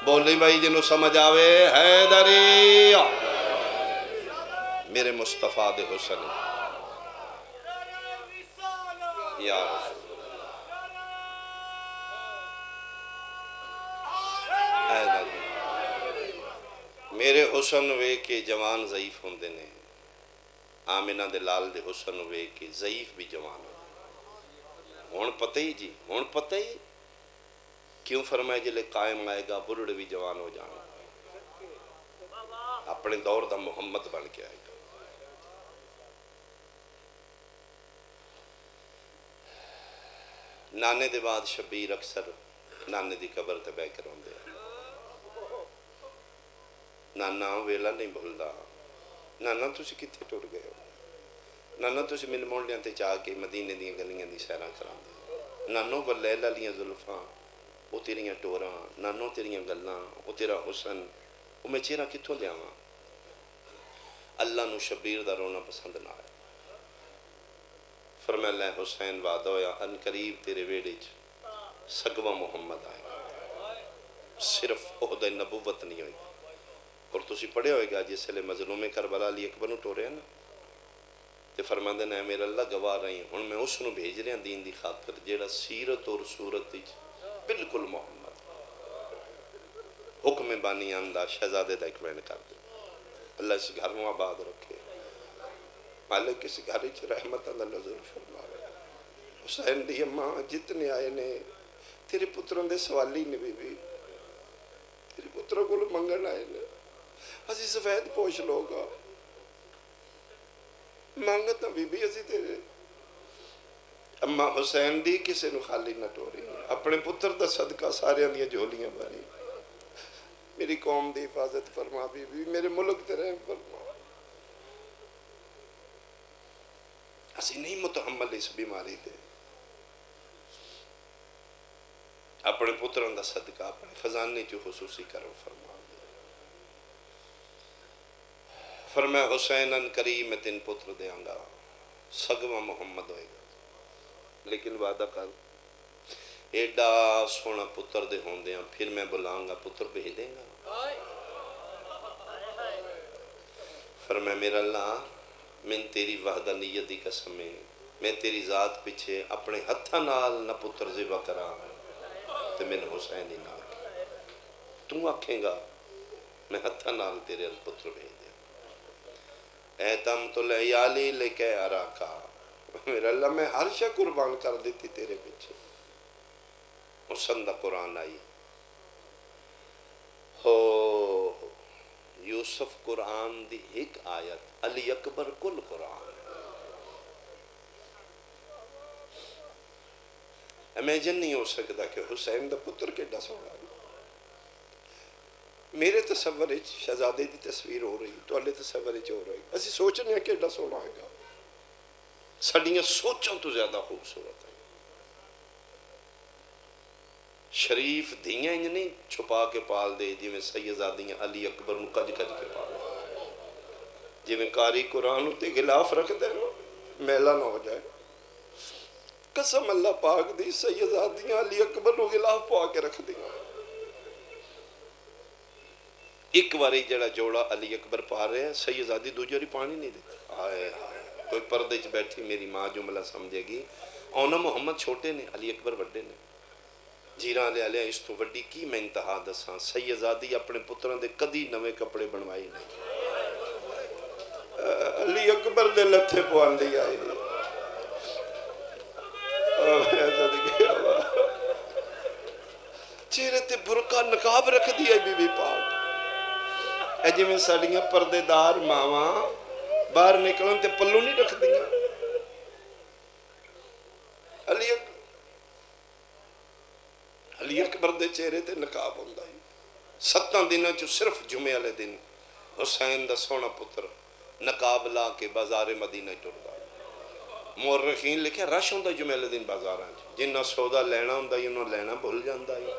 بولی بھائی جنہوں سمجھ آوے حیدری میرے مصطفیٰ دے حسن یا رسول حیدری میرے حسن وے کے جوان ضعیف ہوندے نے. آمنہ دے لال دے حسن وے کے ضعیف بھی جوان ہوندے. ہون پتہ ہی جی ہون پتہ ہی کیوں فرمائے جلے قائم آئے گا برڑ بھی جوان ہو جانا. اپنے دور دا محمد بن کے آئے گا. نانے دے بعد شبیر اکثر نانے دی قبر تے بہ کر ہوندے. نانا ویلا نہیں بھولدا. نانا تسی کتھے ٹر گئے ہو. نانا تسی مل مونڈیاں تے چاہ کے مدینے دیاں گلیاں دی سیراں کراندے. نانو بلیل علیاں زلفاں وہ تیریاں ٹوراں. نانو تیریاں گلاں وہ تیرا حسن وہ میں چہرہ کتھوں لیاواں. اللہ نو شبیر دا رونا پسند نہ آئے. فرمایا اللہ حسین وعدہ ہویا ان قریب تیرے ویڑے سگوا محمد آئے. صرف عہدہ نبوت نہیں ہوئی. اور تسی پڑھے ہوئے گا جس لئے مظلوم کربلا علی اکبر نو ٹورے ہیں نا تے فرماندے نے میرا اللہ گواہ رہی ہوں میں اس نو بھیج رہے ہیں دین دی خاطر جیڑا سیرت اور صورت بالکل محمد. حکم بانی آندہ شہزادے دا ایک وین کر دے. اللہ اس گھر میں آباد رکھے. مالک اس گھر چ رحمت دا نظر فرماوے. حسین دی اماں جتنے آئے نے تیرے پتروں دے سوالی نے بی بی تیرے پتروں کو منگن آئے نے. اسی سفید پوش لوگا مانگتا بی بی اسی تیرے. اماں حسین دی کسے نو خالی نہ ٹوری. اپنے پتر دا صدقہ سارے اندیاں جھولیاں باری. میری قوم دی حفاظت فرما بی بی. میرے ملک تے رحم فرما. اسی نہیں متحمل اس بیماری دے. اپنے پتروں دا صدقہ اپنے خزانے چو خصوصی کرو فرما. فرمایا حسین ان قریب میں تین پتر دیاں گا سگوا محمد ہوئے گا. لیکن وعدہ کر ایڈا سونا پتر دے ہوں دیاں پھر میں بلاؤں گا پتر بھیج دیں گا. فرمایا میرا اللہ میں تیری وحدانیت دی قسم ہے میں تیری ذات پیچھے اپنے ہتھا نال نہ پتر ذبح کرا تے میں حسین ہی نہ تو آکھیں گا میں ہتھا نال تیرے پتر بھیج دیں. اے تم تو لیالی لے کے اراکا میرا اللہ میں ہر شے قربان کر دیتی تیرے پیچھے. مسندہ قرآن آئی ہو یوسف قرآن دی ایک آیت علی اکبر کل قرآن. امیجن نہیں ہو سکتا کہ حسین دا پتر کے ڈس ہو رہا. میرے تصور شہزادے دی تصویر ہو رہی تو اللہ تصور ہو رہی. اسی سوچنے ہیں کہ ایڈا سونا ہے گا. سڈیاں سوچوں تو زیادہ خوبصورت ہے. شریف دھیاں انج نہیں چھپا کے پال دے جی میں سیدزادیاں علی اکبر نو کج کج کے پال دے. جی میں قاری قرآن تے غلاف رکھ دے نا میلا نہ ہو جائے. قسم اللہ پاک دی سیدزادیاں علی اکبر نو غلاف پوا کے رکھ دیا. ایک باری جڑا جوڑا علی اکبر پا رہے ہیں سیدزادی دوجی باری پانی نہیں دیتی. آئے کوئی پردے چ بیٹھی میری ماں جملہ سمجھے گی اونا محمد چھوٹے نے علی اکبر وڈے نے. جیران لیا لیا اس تو وڈی کی میں انتہا دساں سیدزادی اپنے پتران دے کدی نوے کپڑے بنوائی نہیں. علی اکبر دے لتھے پوان دی آئی. چہرے تے برقع نقاب رکھ دیا بی بی پاک. اے جی میں ساڑیاں پردے دار ماواں باہر نکلن تے پلو نہیں رکھ دیا. علی اکبر دے چہرے تے نقاب ہوندا ہے. 7 دنوں چ صرف جمعے والے دن حسین دا سونا پتر نقاب لا کے بازار مدینہ ٹردا. مورخین لکھے رش ہوندا جمعے والے دن بازاراں وچ. جنہ سودا لینا ہوندا انہاں لینا بھول جاندا ہے.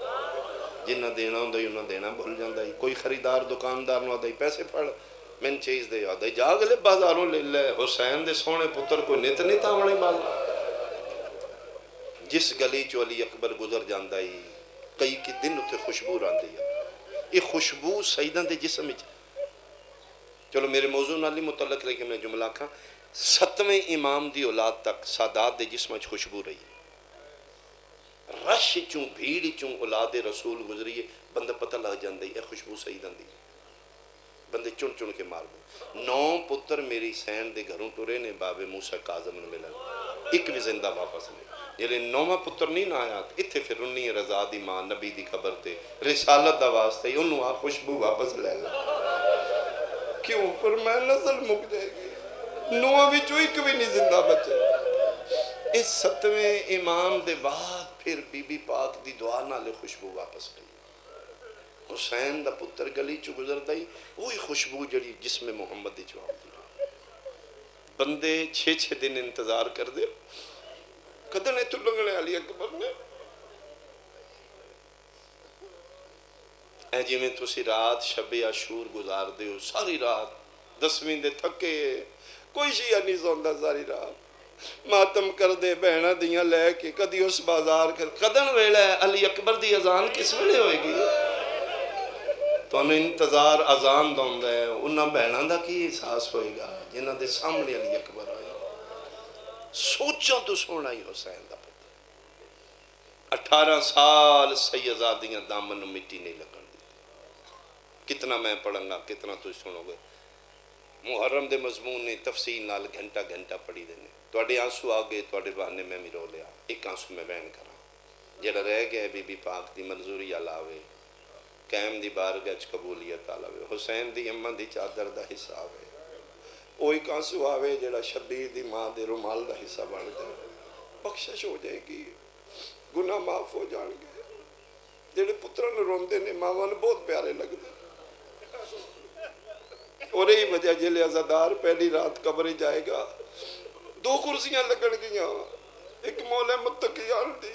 جنہ دینا ہوندا انہاں دینا بھول جاندا ہے. کوئی خریدار دکاندار نوں آدا پیسے پھڑ میں چیز دے آدا جاگ لے بازاروں لے لے. حسین دے سونے پتر کوئی نت نہیں تاونے بازار. جس گلی چو علی اکبر گزر جاندا ہے کئی کی دن اتھے خوشبو راندی ہے. یہ خوشبو سیداں دے جسم وچ. چلو میرے موضوع نالی متعلق رہی کہ میں جملہ کھاں 7ویں امام دی اولاد تک سادات دے جسم وچ خوشبو رہی ہے. رش چوں بھیڑ چوں اولاد رسول گزری ہے بندہ پتہ لگ جاندا ہے اے خوشبو سیداں دی. بندے چن چن کے مار دو. 9 پتر میری سین دے گھروں ٹرے نے بابے موسیٰ کاظم نے ملن ایک بھی زندہ واپس نہیں. جلے 9واں پتر نہیں نہ آیا اتھے پھر رنی رضا دی ماں نبی دی خبر تے رسالت دا واسطے انہوں آ خوشبو واپس لے لے. کیوں فرمایا نسل مک جائے گی. 9واں وچوں ایک بھی نہیں زندہ بچے. اس 7ویں امام دے بعد پھر بی بی پاک دی دعا نالے خوشبو واپس گئی. حسین دا پتر گلی چو گزر دائی وہی خوشبو جڑی جسم محمد دی جواب دی. بندے 6 دن انتظار کر دے کدنے تو لگنے علی اکبر نے. اے جی میں تسی رات شب عاشور گزار دے ہو ساری رات 10ویں دے تھکے کوئی شیعہ نہیں سوندا ساری رات ماتم کر دے بہنہ دیاں لے کے کدی اس بازار کر کدن ویلے علی اکبر دی اذان کس ویلے ہوئے گی. تو انہیں انتظار اذان دوندا ہے انہاں بہنہ دا کی احساس ہوئے گا جنہاں دے سامنے علی اکبر ہوئے. سوچاں تو سونا ہی حسین دا پتر 18 سال سیدزادیاں دامن مٹی نہیں لگن دی. کتنا میں پڑھوں گا کتنا تو سنو گے. محرم دے مضمون نے تفصیل نال گھنٹہ گھنٹہ پڑھی دینے. توڑے آنسو آگے توڑے بہانے میں بھی رو لیا. ایک آنسو میں بیان کرا جڑا رہ گیا بی بی پاک دی منظوری علاوے قائم دی بارگاہ وچ قبولیت علاوے حسین دی اماں دی چادر دا حساب ہے. وہ ایک آنسو آوے جڑا شبیر دی ماں دے رومال دا حصہ بن جائے. بخشش ہو جائے گی گناہ معاف ہو جان گے. جڑے پتران روندے نے ماں نے بہت پیارے لگ دے. اور یہی وجہ جلے عزادار پہلی رات قبر جائے گا 2 کرسیاں لگن گیاں. ایک مولا متقیان دی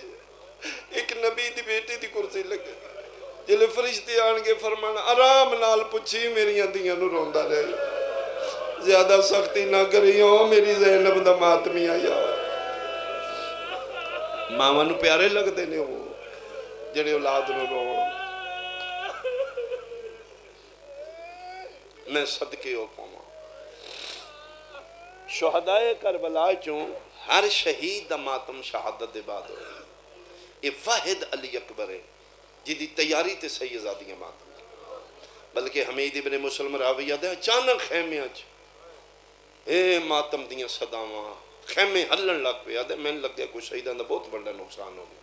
ایک نبی دی بیٹی دی کرسی لگے. جلے فرشتے آن کے فرمانا آرام نال پچھی میری دیاں نو روندا رہے زیادہ سختی نہ کریوں میری زینب دا ماتمی آیا. ماما نو پیارے لگ دینے ہو جڑے اولاد نو رو. میں صدقے ہو پاؤں شہدائے کربلا چوں ہر شہید دا ماتم شہادت دے بعد ہوئی. یہ واحد علی اکبر ہے جدی تیاری تے سیدزادیاں ماتم. بلکہ حمید ابن مسلم راویہ دے اچانک خیمیاں اے ماتم دیاں صداواں خیمے ہلن لگ پہ آدھے میں لگ گیا کوئی شہیدان دا بہت بڑا نقصان ہو گیا.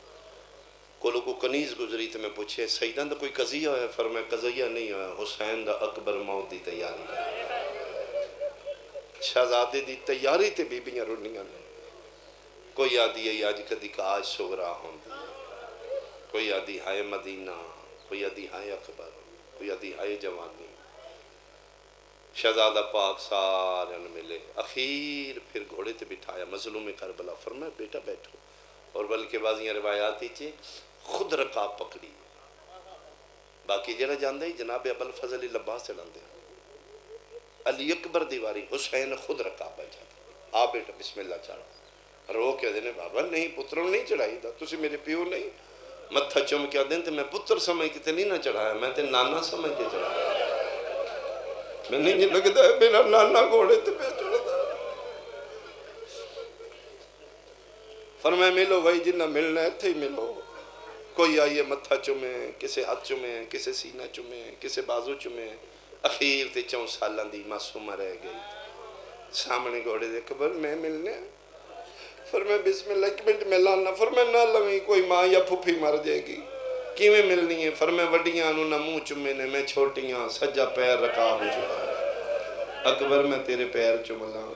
کو لوگوں کنیز گزری تو میں پوچھے شہیدان دا کوئی قضیہ ہے. فرمایا قضیہ نہیں ہے حسین دا اکبر موت دی تیاری ہے. شہزادے دی تیاری تے بی بیاں رونیاں نے. کوئی آدھی ہے آج کدی کاج سغرا ہوندی کوئی آدھی ہائے مدینہ کوئی آدھی ہائے اکبر کوئی آدھی ہائے جوانی. شہزادہ پاک سارے ملے اخیر پھر گھوڑے تے بٹھایا مظلوم کربلا. فرمایا بیٹا بیٹھو. اور بلکہ بعضیاں روایاتی چے خود رکاب پکڑی. باقی جڑا جاندے ہی جناب ابوالفضل لباس چڑھاندے علی اکبر دیواری حسین خود رکاب بیٹھا تھا. آ بیٹا بسم اللہ چڑھا. رو کے دینے بابا نہیں پتروں نہیں چڑھائی دا تسی میرے پیو نہیں. متھا چم کے دین تے میں پتر سمجھ کے تے نہیں نہ چڑھایا میں تے نانا سمجھ کے چڑھایا. میں نہیں لگتا ہے میرا نانا گھوڑے تے پہ چڑھتا. فرمایا ملو بھائی جنہ ملنا ہے تھے ہی ملو. کوئی آئیے متھا چومے, کسے ہاتھ چومے, کسے سینہ چومے, کسے بازو چومے. اخیر تے 4 سالاں دی معصومہ رہ گئی. سامنے گھوڑے دے قبر میں ملنے. فرمایا بسم اللہ, ایک منٹ میں لانا. فرمایا نہ لویں, کوئی ماں یا پھوپھی مر جائے گی. کیویں ملنی ہے؟ فرمایا وڈیاں نو نہ منہ چومے نے, میں چھوٹیاں سجا پیر رکاب چوما. اکبر میں تیرے پیر چوملا.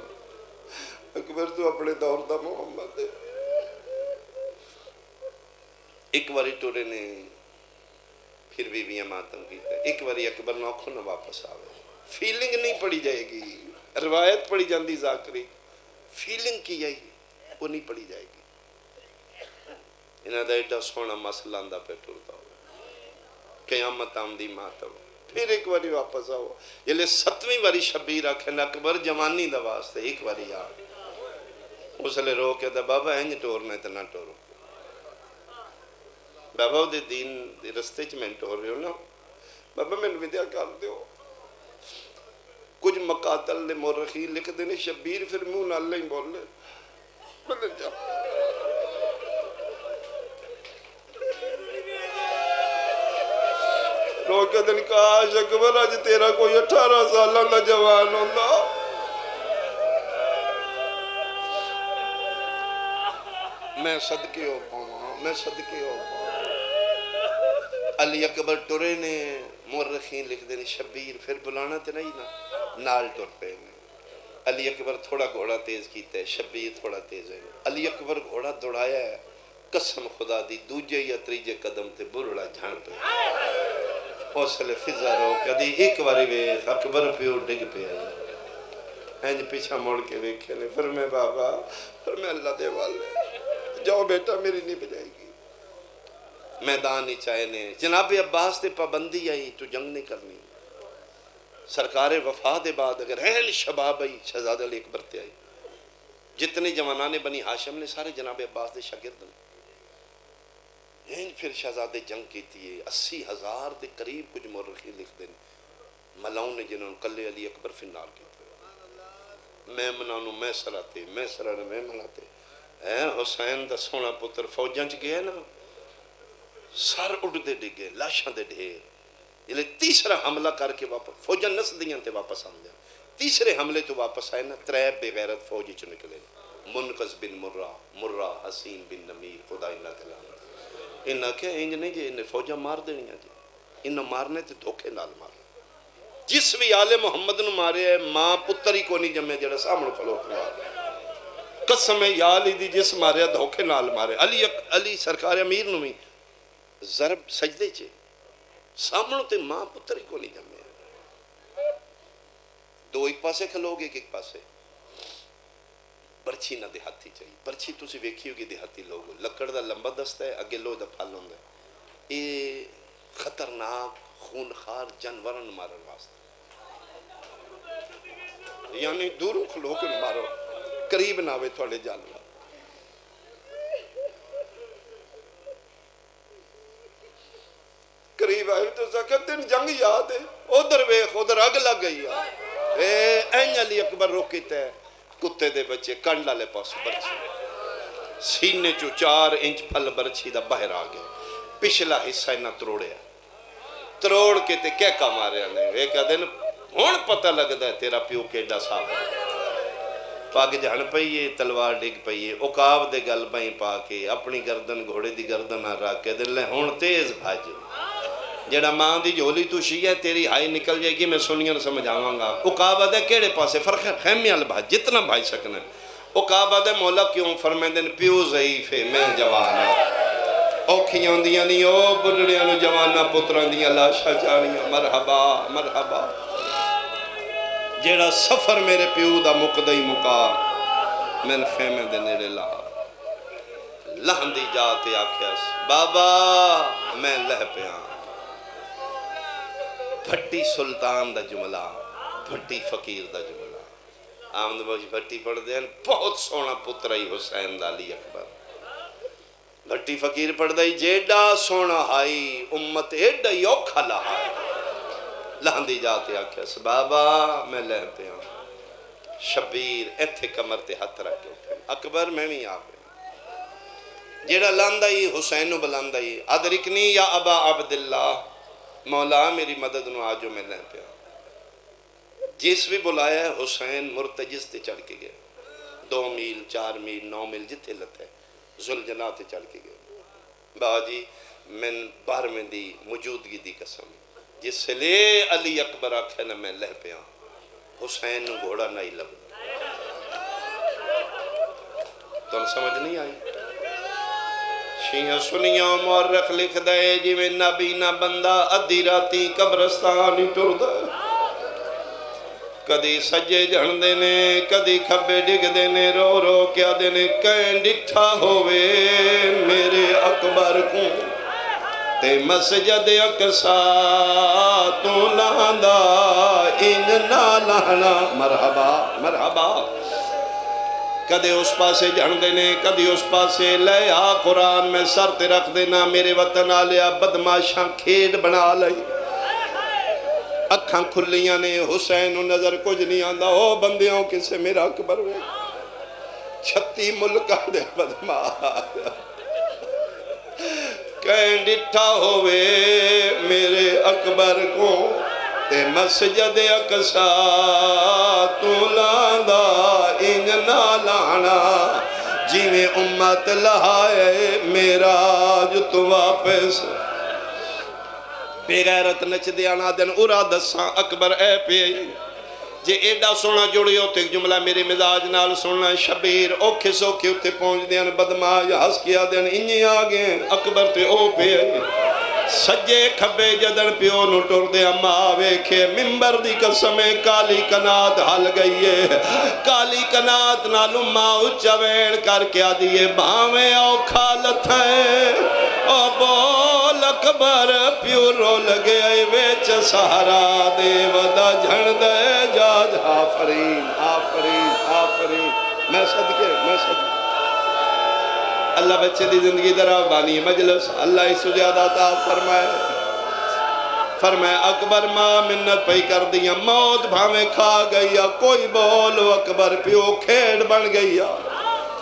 اکبر تو اپنے دور دا محمد ہے. ایک واری ٹورے نے پھر بھی ماتم کیتا ہے. ایک واری اکبر نو آنکھوں نہ واپس آوے. فیلنگ نہیں پڑی جائے گی, روایت پڑی جاندی ذاکری, فیلنگ کی آئی وہ نہیں پڑی جائے گی. انہاں دا ایڈا سونا مسئلہ اندہ پہ ٹرتا ہو, قیامت آمدی ماتم. پھر ایک واری واپس آؤ. یہ لے 7ویں واری شبیر آکھیں اکبر جوانی دا واسطے ایک واری آ. اس لے رو کے دا بابا اینج ٹورنا ہے تو نہ ٹورو. بابا دے دین دے رستے چ میں ٹور رہے ہو نا, بابا میں ودیا کر دیو. کچھ مقاتل نے مورخی لکھ دینے شبیر پھر منہ نہ اللہ ہی بول لے بدل جا. رو کے دن کاش اکبر آج تیرا کوئی 18 سالہ نہ جوان ہوندہ. میں صدقے ہو پاؤں, میں صدقے ہو پاؤں. علی اکبر ٹرے نے, مورخین لکھ دینے شبیر پھر بلانا تے نہیں نا, نال ٹر پہ نے. علی اکبر تھوڑا گھوڑا تیز کیتا ہے, شبیر تھوڑا تیز ہے. علی اکبر گھوڑا دوڑایا ہے, قسم خدا دی دوجے یا تریجے قدم تے برڑا جھان پہ. حوصلے فضا رو کدی ایک واری ویکھ اکبر پیو ڈگ پہ ہے. اینج پیچھا موڑ کے ویکھے نے. فرمایا بابا, فرمایا اللہ دے والے جاؤ بیٹا میری نہیں بجائے گی. میدان ہی چاہے نے جناب عباس تے پابندی آئی تو جنگ نہیں کرنی. سرکار وفا دے بعد اگر این شباب آئی شہزادہ علی اکبر تے آئی. جتنے جوانان بنی ہاشم نے سارے جناب عباس دے شاگرد نے. این پھر شہزادے جنگ کی تھی. 80,000 دے قریب کچھ مورخین لکھ دیں ملاؤں نے جنہوں کلے علی اکبر فنار کی تھے. میں منانو میں سراتے, میں سرانے میں مناتے. حسین دا سونا پتر فوجاں چ گیا نا, سر اڑ دے ڈگے, لاشاں دے ڈھیر. یہ لئے تیسرا حملہ کر کے واپس فوجاں نس دیاں تے واپس آن دیا. تیسرے حملے تو واپس آئے نا, 3 بے غیرت فوجی چ نکلے. منقذ بن مرہ, مرہ حسین بن نمیر, خدا انہاں تلانا. انہاں کہا انج نہیں جی انہیں فوجاں مار دینی جی, انہاں مارنے تے دھوکے نال مار. جس بھی آل محمد نو مارے ہے ماں پتر ہی کو نہیں جمے جڑا سامنے کھلوٹ مارے. قسم یا علی دی جس مارے دھوکے نال مارے. علی سرکار امیر نو بھی ضرب سجدے چے سامنے تے ماں پتر ہی کو نہیں جمے. دو ایک پاسے کھلو گے ایک پاسے. برچھی نہ دیہاتی چاہیے. برچھی تسی ویکھی ہوگی دیہاتی لوگ, لکڑ دا لمبا دستا ہے, اگے لوہ دا پھل ہوندا ہے. یہ خطرناک خونخوار جانورن مارن واسطے, یعنی دوروں کھلو کے مارو, قریب نہ ہوئے تھوڑے جانور. قریب آئے تو سکت دن جنگ یاد ہے, ادھر ویخ ادھر اگ لگ گئی ہے. این علی اکبر روکیتا ہے کتے دے بچے کنڈ لالے پاس برچھی, سینے چو 4 انچ پھل برچھی دا باہر آگئے. پچھلا حصہ انہا تروڑیا, تروڑ کے تے کیا کام آ رہے ہیں. ایک دن ہون پتہ لگتا ہے تیرا پیو کیڈا صاحب ہے. پاک جہن پئیے, تلوار ڈگ پئیے, اکاب دے گل بائیں پا کے اپنی گردن گھوڑے دی گردن رکھ کے دن لے ہون تیز بھاج. جڑا ماں دی جھولی تو شیعہ ہے تیری ہائی نکل جائے گی, میں سنیاں سمجھاواں گا. اکاب دے کیڑے پاسے فرق خیمی ال بھاج جتنا بھاج سکنا. اکاب دے مولا کیوں فرمائیں دن پیو ضعیف ہے میں جوان ہے. اوکھیاں ہوندیاں نہیں او بڑڑیاں نو جوانا پتراں دیاں لاشاں چاڑیاں. مرحبا مرحبا. جیڑا سفر میرے پیو دا مقدئی مکا, میں نے خیمے دے نیڑے لا لہندی جاتے آکھیا بابا میں لہ پیاں. بھٹی سلطان دا جملہ, بھٹی فقیر دا جملہ. آمد بخش بھٹی پڑھ دیں بہت سونا پترائی حسین دا علی اکبر. بھٹی فقیر پڑھ دیں جیڑا سونا ہائی امت ایڈا یوکھا لہائی. لاندی جاتے آکھیا بابا میں لے پہ ہوں شبیر ایتھے کمر تے ہاتھ رکھ کے اکبر میں بھی آ پہ جیڑا لاندہ ہی حسین نو بلاندہ ہی ادرکنی یا ابا عبداللہ مولا میری مدد نو آجو میں لے پہ ہوں جس بھی بلایا ہے حسین مرتجز تے چڑھ کے گئے 2 میل 4 میل 9 میل جتے لتے ذوالجناح تے چڑھ کے گئے باجی من بار میں دی موجودگی دی قسم جس سے لے علی اکبر آکھے نا میں لہ پہ ہوں حسین نو گھوڑا نہیں لگ تو سمجھ نہیں آئی شیعہ سنیاں مورخ لکھ دے جی میں نبی نہ بندہ ادھی راتی قبرستانی ٹر دے کدی سجے جھن دینے کدی کھبے ڈگ دینے رو رو کیا دینے کہیں ڈٹھا ہوئے میرے اکبر کو تے مسجد اقصا تو لاندہ ان نہ لانا مرحبا مرحبا کدے اس پاسے جھن دینے کدی اس پاسے لے آ قرآن میں سر تے رکھ دینا میرے وطن آلیا بدماشاں کھیڑ بنا لئی اکھاں کھلیاں نے حسین نظر کچھ نہیں آندہ او بندیوں کسے میرا اکبر ہوئے 36 ملکہ دے بدماش کہیں ڈٹھا ہوئے میرے اکبر کو تے مسجد اقصا تو لاندہ انج نہ لانا جی میں امت لہائے میرا جو تو واپس بے غیرت نچ دیانا دن ارا دساں اکبر اے پہ جے ایڈا سونا جوڑی ہوتے ایک جملہ میرے مزاج نال سننا شبیر اوکھے سوکھے ہوتے پہنچ دیاں بدماش ہس کیا دیاں انہی آگے اکبر تے او پہ سجے کھبے جدن پیو نو ٹر دے ماں ویکھے ممبر دی قسمیں کالی کنات حل گئی ہے کالی کنات نالو ماں اچھا وین کر کیا دیئے بھاویں او کھالت ہیں او بول اکبر پیو رو لگے آئے ویچ سہارا دے ودا جھن دے جاج آفرین آفرین آفرین میں صدقے اللہ بچے دی زندگی درہ بانی مجلس اللہ اس سجادہ عطا فرمائے اکبر ماں منت پہی کر دیا موت بھامیں کھا گیا کوئی بولو اکبر پیو کھیڑ بن گیا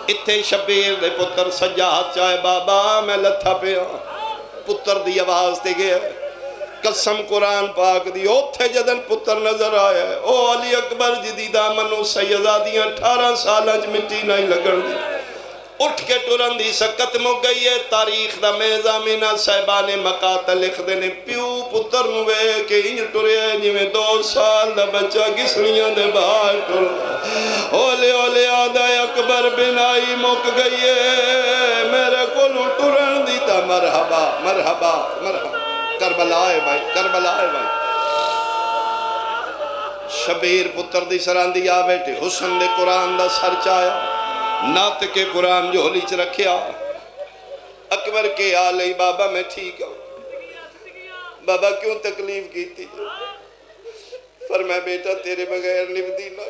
اتھے شبیر دے پتر سجاہت چاہے بابا میں لتھا پیا پتر دی آواز دے گیا قسم قرآن پاک دی اوتھے جدن پتر نظر آیا ہے او علی اکبر جدیدہ منو سیدہ دیاں 18 سالہ مٹی نہیں لگن دی اٹھ کے ٹرن دی سکت مو گئی ہے تاریخ دا میزامینہ صاحبان مقاتل لکھ دینے پیو پتر نوے کہ انج ٹرے جی میں 2 سال دا بچہ گسنیاں دے باہر ٹر اولے اولے آدھا اکبر بنائی مک گئی ہے میرے کو نو ٹرن دی تا مرحبا مرحبا مرحبا کربلا ہے بھائی کربلا ہے بھائی شبیر پتر دی سران دی آ بیٹھے حسن دے قرآن دا سر چایا نات کے قرآن جو ہولیچ رکھیا اکبر کے آلئی بابا میں ٹھیک ہوں بابا کیوں تکلیف کی تھی فرمایا بیٹا تیرے بغیر نبدی نہ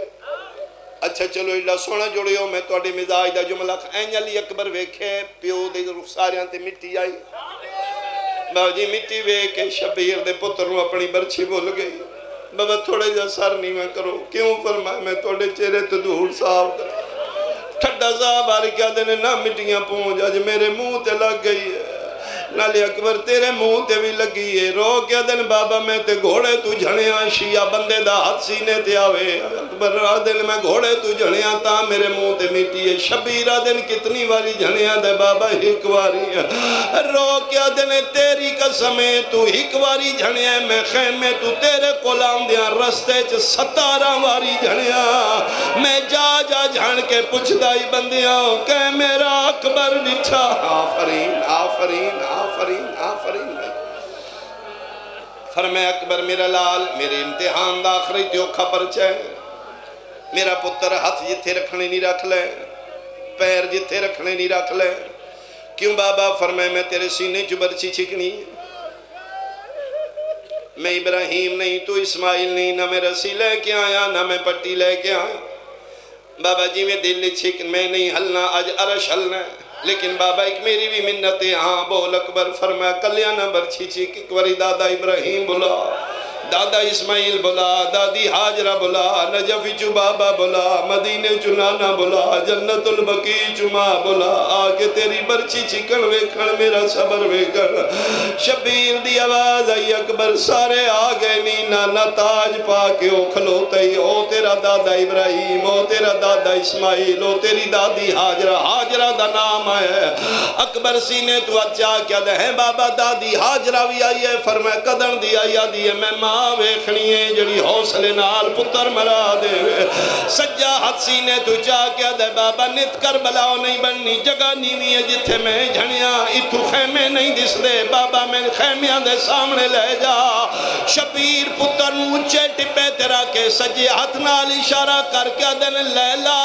اچھا چلو اللہ سونا جوڑے ہو میں توڑے مزاج دا جملہ این علی اکبر ویکھے پیو دے رخساریاں تے مٹی آئی بابا جی مٹی ویکھے شبیر دے پتر نو اپنی برچھی بھول گئی بابا تھوڑے جا سر نہیں میں کرو کیوں فرمایا میں توڑے چہرے تو دھول صاحب کرو ٹھڈا صاحب آر کیا دینے نہ مٹیاں پہنچ آج میرے منہ تے لگ گئی ہے نالی اکبر تیرے منہ تے بھی لگی ہے رو کیا دن بابا میں تے گھوڑے تو جھڑیاں شیعہ بندے دا ہاتھ سینے تے آوے اکبر را دن میں گھوڑے تو جھڑیاں تا میرے منہ تے میٹی ہے شبیرہ دن کتنی واری جھڑیاں دے بابا ایک واری ہے رو کیا دن تیری قسمیں تو ایک واری جھڑیاں میں خیمے تو تیرے قلام دیاں رستے چ 17 واری جھڑیاں میں جا جا جھڑ کے پچھ دائی بندیاں کہ میرا اکبر ڈٹھا آفرین آفرین آفرین آفرین بھائی فرمائے اکبر میرا لال میرے امتحان دا آخری تیو کھپر چاہے میرا پتر ہاتھ جتھے رکھنے نہیں رکھ لے پیر جتھے رکھنے نہیں رکھ لے کیوں بابا فرمائے میں تیرے سینے جو برچی چھکنی میں ابراہیم نہیں تو اسماعیل نہیں نہ میں رسی لے کے آیا نہ میں پٹی لے کے آیا بابا جی میں دل چھکن میں نہیں ہلنا آج عرش ہلنا لیکن بابا ایک میری بھی منت ہے ہاں بول اکبر فرمایا کلیاں نہ برچی چھک ایک وری دادا ابراہیم بلا دادا اسماعیل بلا، دادی حاجرہ بلا، نجف چو بابا بلا، مدینے چو نانا بلا، جنت البقی چو ماں بلا، آکے تیری برچی چکن ویکھن میرا صبر ویکھن۔ شبیر دی آواز آئی اکبر سارے آگئے نی، نانا تاج پا کے او کھلوتے ہی، او تیرا دادا ابراہیم، او تیرا دادا اسماعیل، او تیری دادی حاجرہ، حاجرہ دا نام ہے۔ اکبر سینے تو اچھا کیا دے ہیں بابا دادی حاجرہ بھی آئی ہے، فرمائے قدم دی آئی ہے میں ماں ویکھنی ہے جڑی حوصلے نال پتر مرا دے۔ سجا ہاتھ سینے تو چاہ کیا دے بابا نت کربلاؤ نہیں بننی، جگہ نیوی ہے جتھے میں جھنیاں، اتھو خیمے نہیں دس دے بابا میں خیمیاں دے سامنے لے جا۔ شبیر پتر اونچے ٹپے تیرا کے سجے ہاتھ نال اشارہ کر کے دن لیلا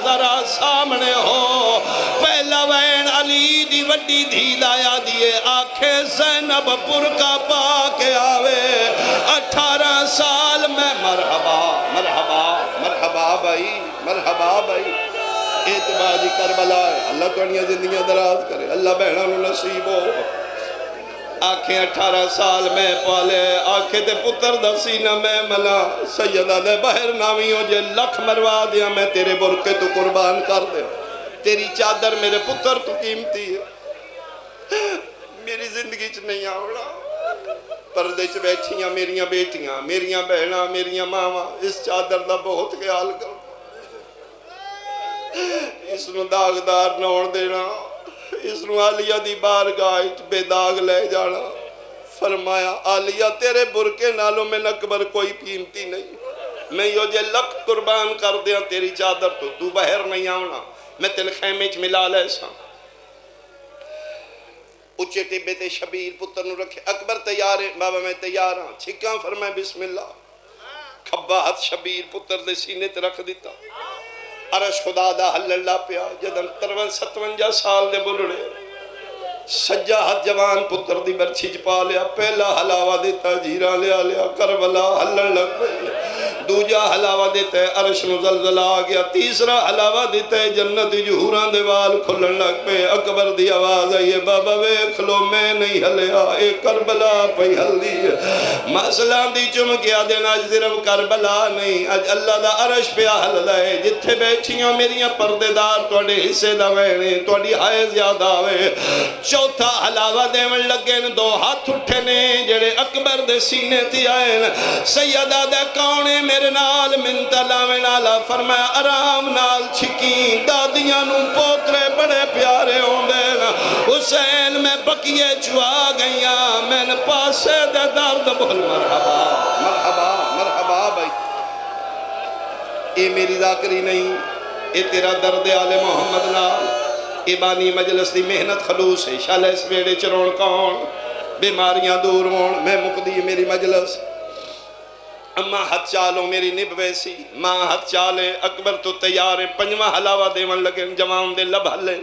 ذرا سامنے ہو۔ پہلا وین علی دی وڈی دھی لایا دیئے، آنکھیں زینب پر کا پا کے آوے۔ 18 سال میں مرحبا مرحبا مرحبا بھائی مرحبا بھائی۔ اعتباری کربلا ہے، اللہ تو انہیں زندگیاں دراز کرے، اللہ بہنوں نصیب ہو۔ آنکھیں 18 سال میں پالے، آنکھیں تے پتر دا سینہ میں ملا۔ سیدہ دے بہر نامیوں جے لکھ مروا دیا میں تیرے برکے تو قربان کر دے۔ تیری چادر میرے پتر تو قیمتی ہے، میری زندگی چ نہیں آوڑا۔ پردے چ بیٹھیاں میریاں بیٹیاں، میریاں بہناں، میریاں ماما، اس چادر دا بہت خیال کرو، اس نو داغدار نہ ہون دینا، اس نو عالیہ دی بارگاہ بے داغ لے جانا۔ فرمایا عالیہ تیرے برکے نالوں میں اکبر کوئی قیمتی نہیں، میں یو جے لکھ قربان کر دیا تیری چادر تو باہر نہیں آونا، میں تیل خیمے چ ملا لے سا۔ اچھے ٹبے تے شبیر پتر نو رکھے، اکبر تیار ہے بابا میں تیار ہاں، چھکاں فرمائے بسم اللہ۔ کھبا ہاتھ شبیر پتر دے سینے تے رکھ دیتا، عرش خدا دا حل اللہ پیا، جدن 57 سال دے بلڑے، سجا ہاتھ جوان پتر دی برچی چپا لیا، پہلا حلاوہ دیتا جیرہ لیا لیا، کربلا حلن لگ پئی، دوجا حلاوہ دیتا ہے عرش نو زلزلہ آ گیا، تیسرا حلاوہ دیتا ہے جنت جہوران دیوال کھلن لگ پہ۔ اکبر دی آواز آئیے بابا ویکھ لو میں نہیں ہلیا، اے کربلا پئی ہل دی۔ مسئلہ دی چمکیا دینا اج صرف کربلا نہیں، اج اللہ دا عرش پہ ہل لائے، جتھے بیٹھیاں میریاں پردے دار توڑے حصے دا وینے توڑی ہائے زیادہ ہوئے۔ چوتھا حلاوہ دیون لگے دو ہاتھ اٹھے نے جڑے اکبر دے سینے تھی آئے، سیدہ دے کونے میرے نال منتا لاوے نالا، فرمایا آرام نال چھکی، دادیاں نو پوترے بڑے پیارے ہوں دے نا، حسین میں بکیے چوا گئیاں، میں نے پاسے دے درد بول مرحبا مرحبا مرحبا بھائی۔ اے میری ذاکری نہیں، اے تیرا درد آل محمد نال، اے بانی مجلس دی محنت خلوص ہے، شالہ اس بیڑے چرون کون، بیماریاں دور ہون، میں مقدی میری مجلس۔ اماں ہتھ چالو میری نب ویسی، ماں ہتھ چالے، اکبر تو تیار ہے، پنجواں حلاوہ دیون لگے جوان دے لب ہلے۔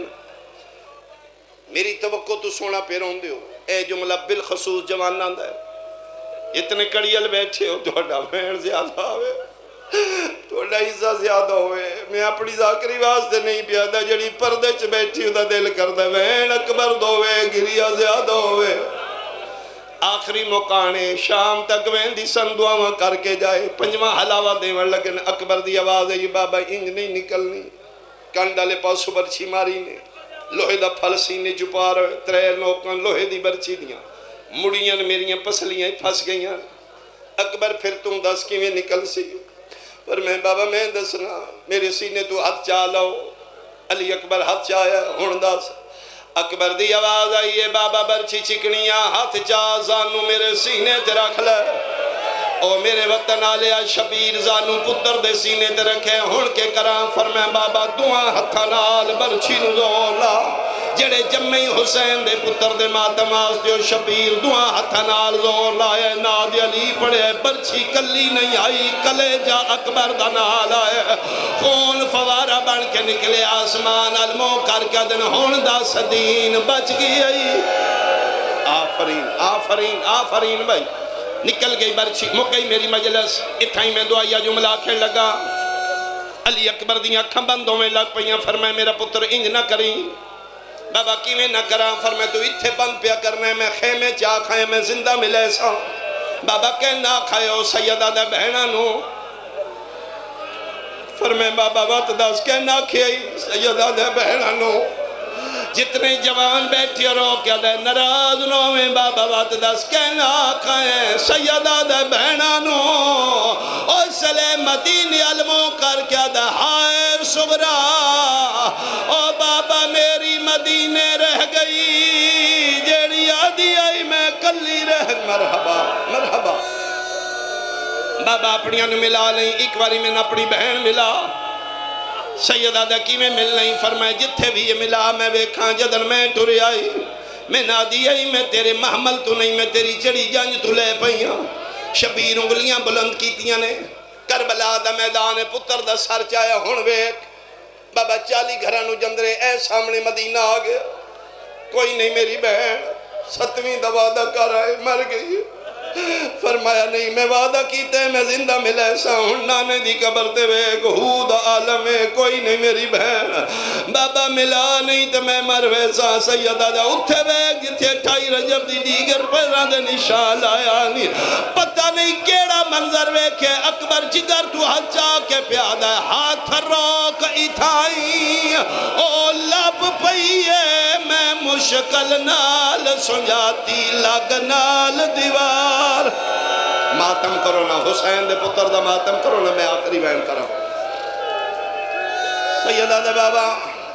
میری توقع تو سونا پیرون دیو، اے جملہ بالخصوص جواناں دا ہے، اتنے کڑیل بیٹھے ہو توڑا بہن زیادہ ہوئے، توڑا عزہ زیادہ ہوئے، میں اپنی ذاکری واسطے نہیں پیادا، جڑی پردے چ بیٹھی ہو دا دل کردہ بہن اکبر دووے گریہ زیادہ ہوئے۔ آخری موقعانے شام تک ویندی سندواں کر کے جائے، پنجواں حلاوہ دیون لگن، اکبر دی آواز ہے یہ بابا انج نہیں نکلنی، کنڈالے پاسو برچی ماری نے، لوہے دا پھل سینے چپا رہے، ترے نوکن لوہے دی برچی دیاں، مڑیاں میریاں پسلیاں پھس گئیاں۔ اکبر پھر تم دس کی میں نکل سی، پر میں بابا میں دسنا، میرے سینے تو ہاتھ چالاؤ، علی اکبر ہاتھ چایا، ہون دس۔ اکبر دی آواز آئیے بابا برچی چکنیاں ہاتھ چاہ زانو میرے سینے تے رکھ لے، او میرے وطن آلیا شبیر زانو پتر دے سینے تے رکھے، ہون کے کرام فرمائے بابا دعا ہتھا نال برچی نو زولا، جڑے جمعی حسین دے پتر دے ماتم آستے شبیر دعا ہتھا نال زور لائے، ناد علی پڑے برچی کلی نہیں آئی، کلے جا اکبر دا نال آئے، خون فوارہ بن کے نکلے آسمان علموں کر کے دن ہون دا صدین بچ گئی۔ آفرین آفرین آفرین بھائی، نکل گئی برچی، مکئی میری مجلس، اتھائی میں دعائیہ جملہ کھڑ لگا، علی اکبر دیاں کھمبندوں میں لگ پئیاں، فرمائے میرا پتر انج نہ کریں، بابا کیویں نہ کراں، فرمائے تو اتھے بند پیا کرنا ہے، میں خیمے چاہ کھائیں میں زندہ ملے سا، بابا کہنا کھائیو سیدہ دے بہنہ نو فرمائے بابا وقت دس کہنا کھائی سیدہ دے بہنہ نو جتنے جوان بیٹھی رو کیا دے نراز نو میں بابا وقت دس کہنا کھائیں سیدہ دے بہنہ نو اور سلے مدینی علموں کر کیا دے ہائے صغرا او بابا میری مدینے رہ گئی جیڑی آدھی آئی میں کلی رہ مرحبا مرحبا بابا اپنیاں نے ملا لیں ایک باری میں اپنی بہن ملا سیدہ دکی میں مل نہیں فرمائے جتھے بھی یہ ملا میں بیکھاں جدن میں ٹرے آئی میں نادی آئی میں تیرے محمل تو نہیں میں تیری چڑی جانج تو لے پہیاں شبیر انگلیاں بلند کیتیاں نے کربلا دا میدان پتر دا سر چایا ہون بیک بابا 40 گھرانو جندرے اے سامنے مدینہ آگیا کوئی نہیں میری بہن 7ویں دا وعدہ کر آئے مر گئی فرمایا نہیں میں وعدہ کیتے میں زندہ ملے ایسا ہوں نانے دی قبر تے وے گہود عالم ہے کوئی نہیں میری بہن بابا ملا نہیں تے میں مر ویسا سیدہ دا اتھے وے جتھے 28 رجب دی دیگر پیران دے نشان آیا نہیں پتہ نہیں کیڑا منظر وے کہ اکبر جگر تو ہچا کے پیادہ ہاتھ روک اتھائی او لب پئیے میں مشکل نال سنجاتی لگ نال دیوار ماتم کرو نا حسین دے پتر دا ماتم کرو نا میں آخری بین کرا سیدہ دے بابا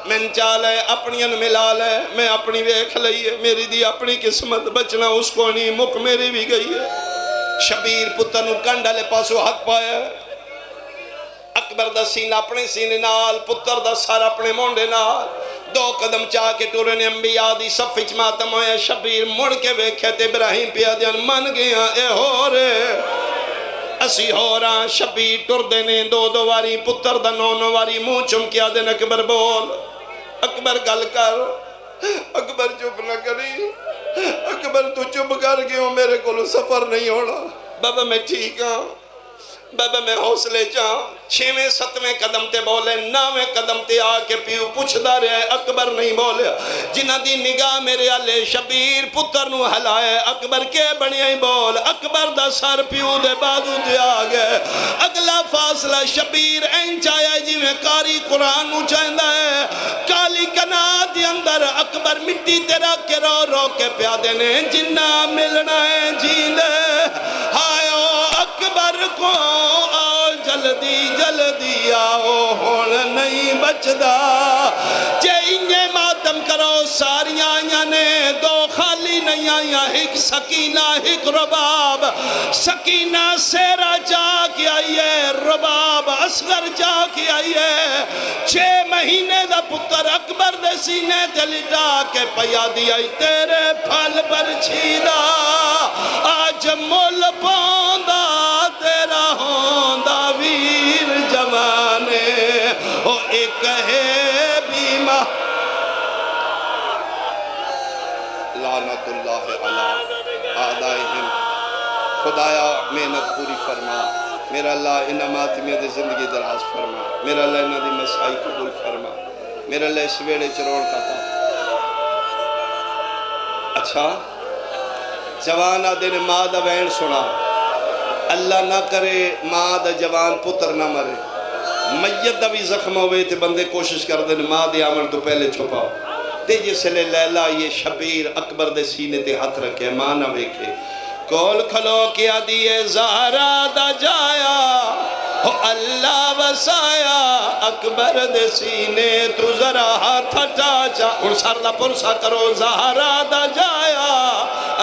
من چالے اپنیاں ملا لے میں اپنی ویکھ لئیے میری دی اپنی قسمت بچنا اس کو نہیں مک میری بھی گئی ہے شبیر پتر نو کنڈالے پاسو حق پایا اکبر دا سینہ اپنے سینے نال پتر دا سار اپنے مونڈے نال 2 قدم چاہ کے ٹورنے انبیاء دی صفچ ماتم ہویا شبیر مڑ کے ویکھے تے ابراہیم پیادیاں من گیا اے ہو رے اسی ہو رہا شبیر ٹر دینے 2 واری پتر دا 9 واری منہ چمکیا دین اکبر بول اکبر گل کر اکبر چپ نہ کری اکبر تو چپ کر گئے میرے کو سفر نہیں ہونا بابا میں ٹھیک ہاں بابا میں حوصلے چاہاں 6ویں 7ویں قدم تے بولے 9ویں قدم تے آکے پیو پوچھ دا رہے اکبر نہیں بولے جنہ دی نگاہ میرے آلے شبیر پتر نو ہلائے اکبر کے بنی آئی بول اکبر دا سر پیو دے بازو دے آگے اگلا فاصلہ شبیر این چاہیا جی میں کاری قرآن نو چاہندہ ہے کالی کنات دی اندر اکبر مٹی تیرا کے رو رو کے پیادے نے جنہ ملنا ہے جیندے ہائیو اکبر کو آؤ جلدی آؤ ہون نہیں بچدا جے انجے ماتم کرو ساریاں آئیاں نے 2 خالی نہیں آئیاں ایک سکینہ ایک رباب سکینہ سیرہ جا کے آئیے رباب اصغر جا کے آئیے 6 مہینے دا پتر اکبر دے سینے دلٹا کے پیا دیا تیرے پھل پر چھیدہ آج مول پوندہ تیرا ہوندہ ویر جوانے او ایک ہے بیمہ لعنت اللہ علی آدائہم خدایا محنت پوری فرما میرا اللہ انعامات میں دے زندگی دراز فرما میرا اللہ انہاں دی مسائی قبول فرما میرا اللہ اس ویڑے چروڑ کا تھا اچھا جوانا دن ماں دا بین سنا اللہ نہ کرے ماں دا جوان پتر نہ مرے میت دا بھی زخم ہوئے تھے بندے کوشش کر دیں ماں دے آمن تو پہلے چھپاؤ تے جسے لے لیلہ یہ شبیر اکبر دے سینے تے ہاتھ رکھے ماں نہ ویکھے کول کھلو کیا دیئے زہرہ دا جایا ہو اللہ وسایا اکبر دے سینے تو ذرا ہاتھ ٹاچا ان سردہ پرسا کرو زہرہ دا جایا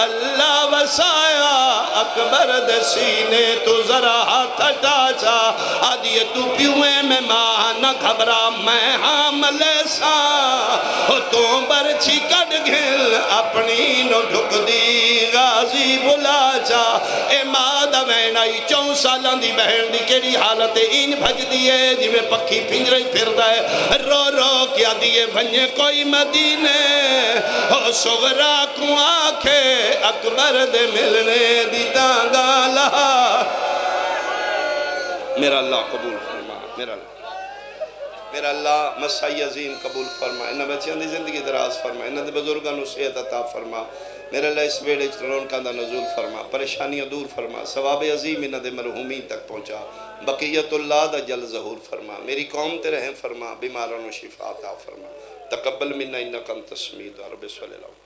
اللہ وسایا اکبر دے سینے تو ذرا ہاتھ ٹاچا آدھیے تو پیویں میں ماں نہ گھبرا میں حاملے سا ہو تو برچی کٹ گھل اپنی نو ڈھک دی غازی بلا جا اے ماں دا وین آئی 4 سالان دی بہن دی کیڑی حالت ان بھج دیئے جی میں پکھی پھنجرے پھر دائے رو رو کیا دیئے بھنجے کوئی مدینے ہو صغرا کو آنکھے اکبر دے ملنے دی تانگالا میرا اللہ قبول فرما میرا اللہ مسائی عظیم قبول فرما انہاں بچیاں دی زندگی دراز فرما انہاں دے بزرگاں نو صحت عطا فرما میرے اللہ اس ویڑے رونقاں دا نزول فرما، پریشانیاں دور فرما، ثواب عظیم انہاں دے مرحومین تک پہنچا، بقیت اللہ دا جل ظہور فرما، میری قوم تے رحم فرما، بیماروں و شفا عطا فرما، تقبل منا انک انت السمیع العلیم، رب صلی اللہ علیہ وسلم۔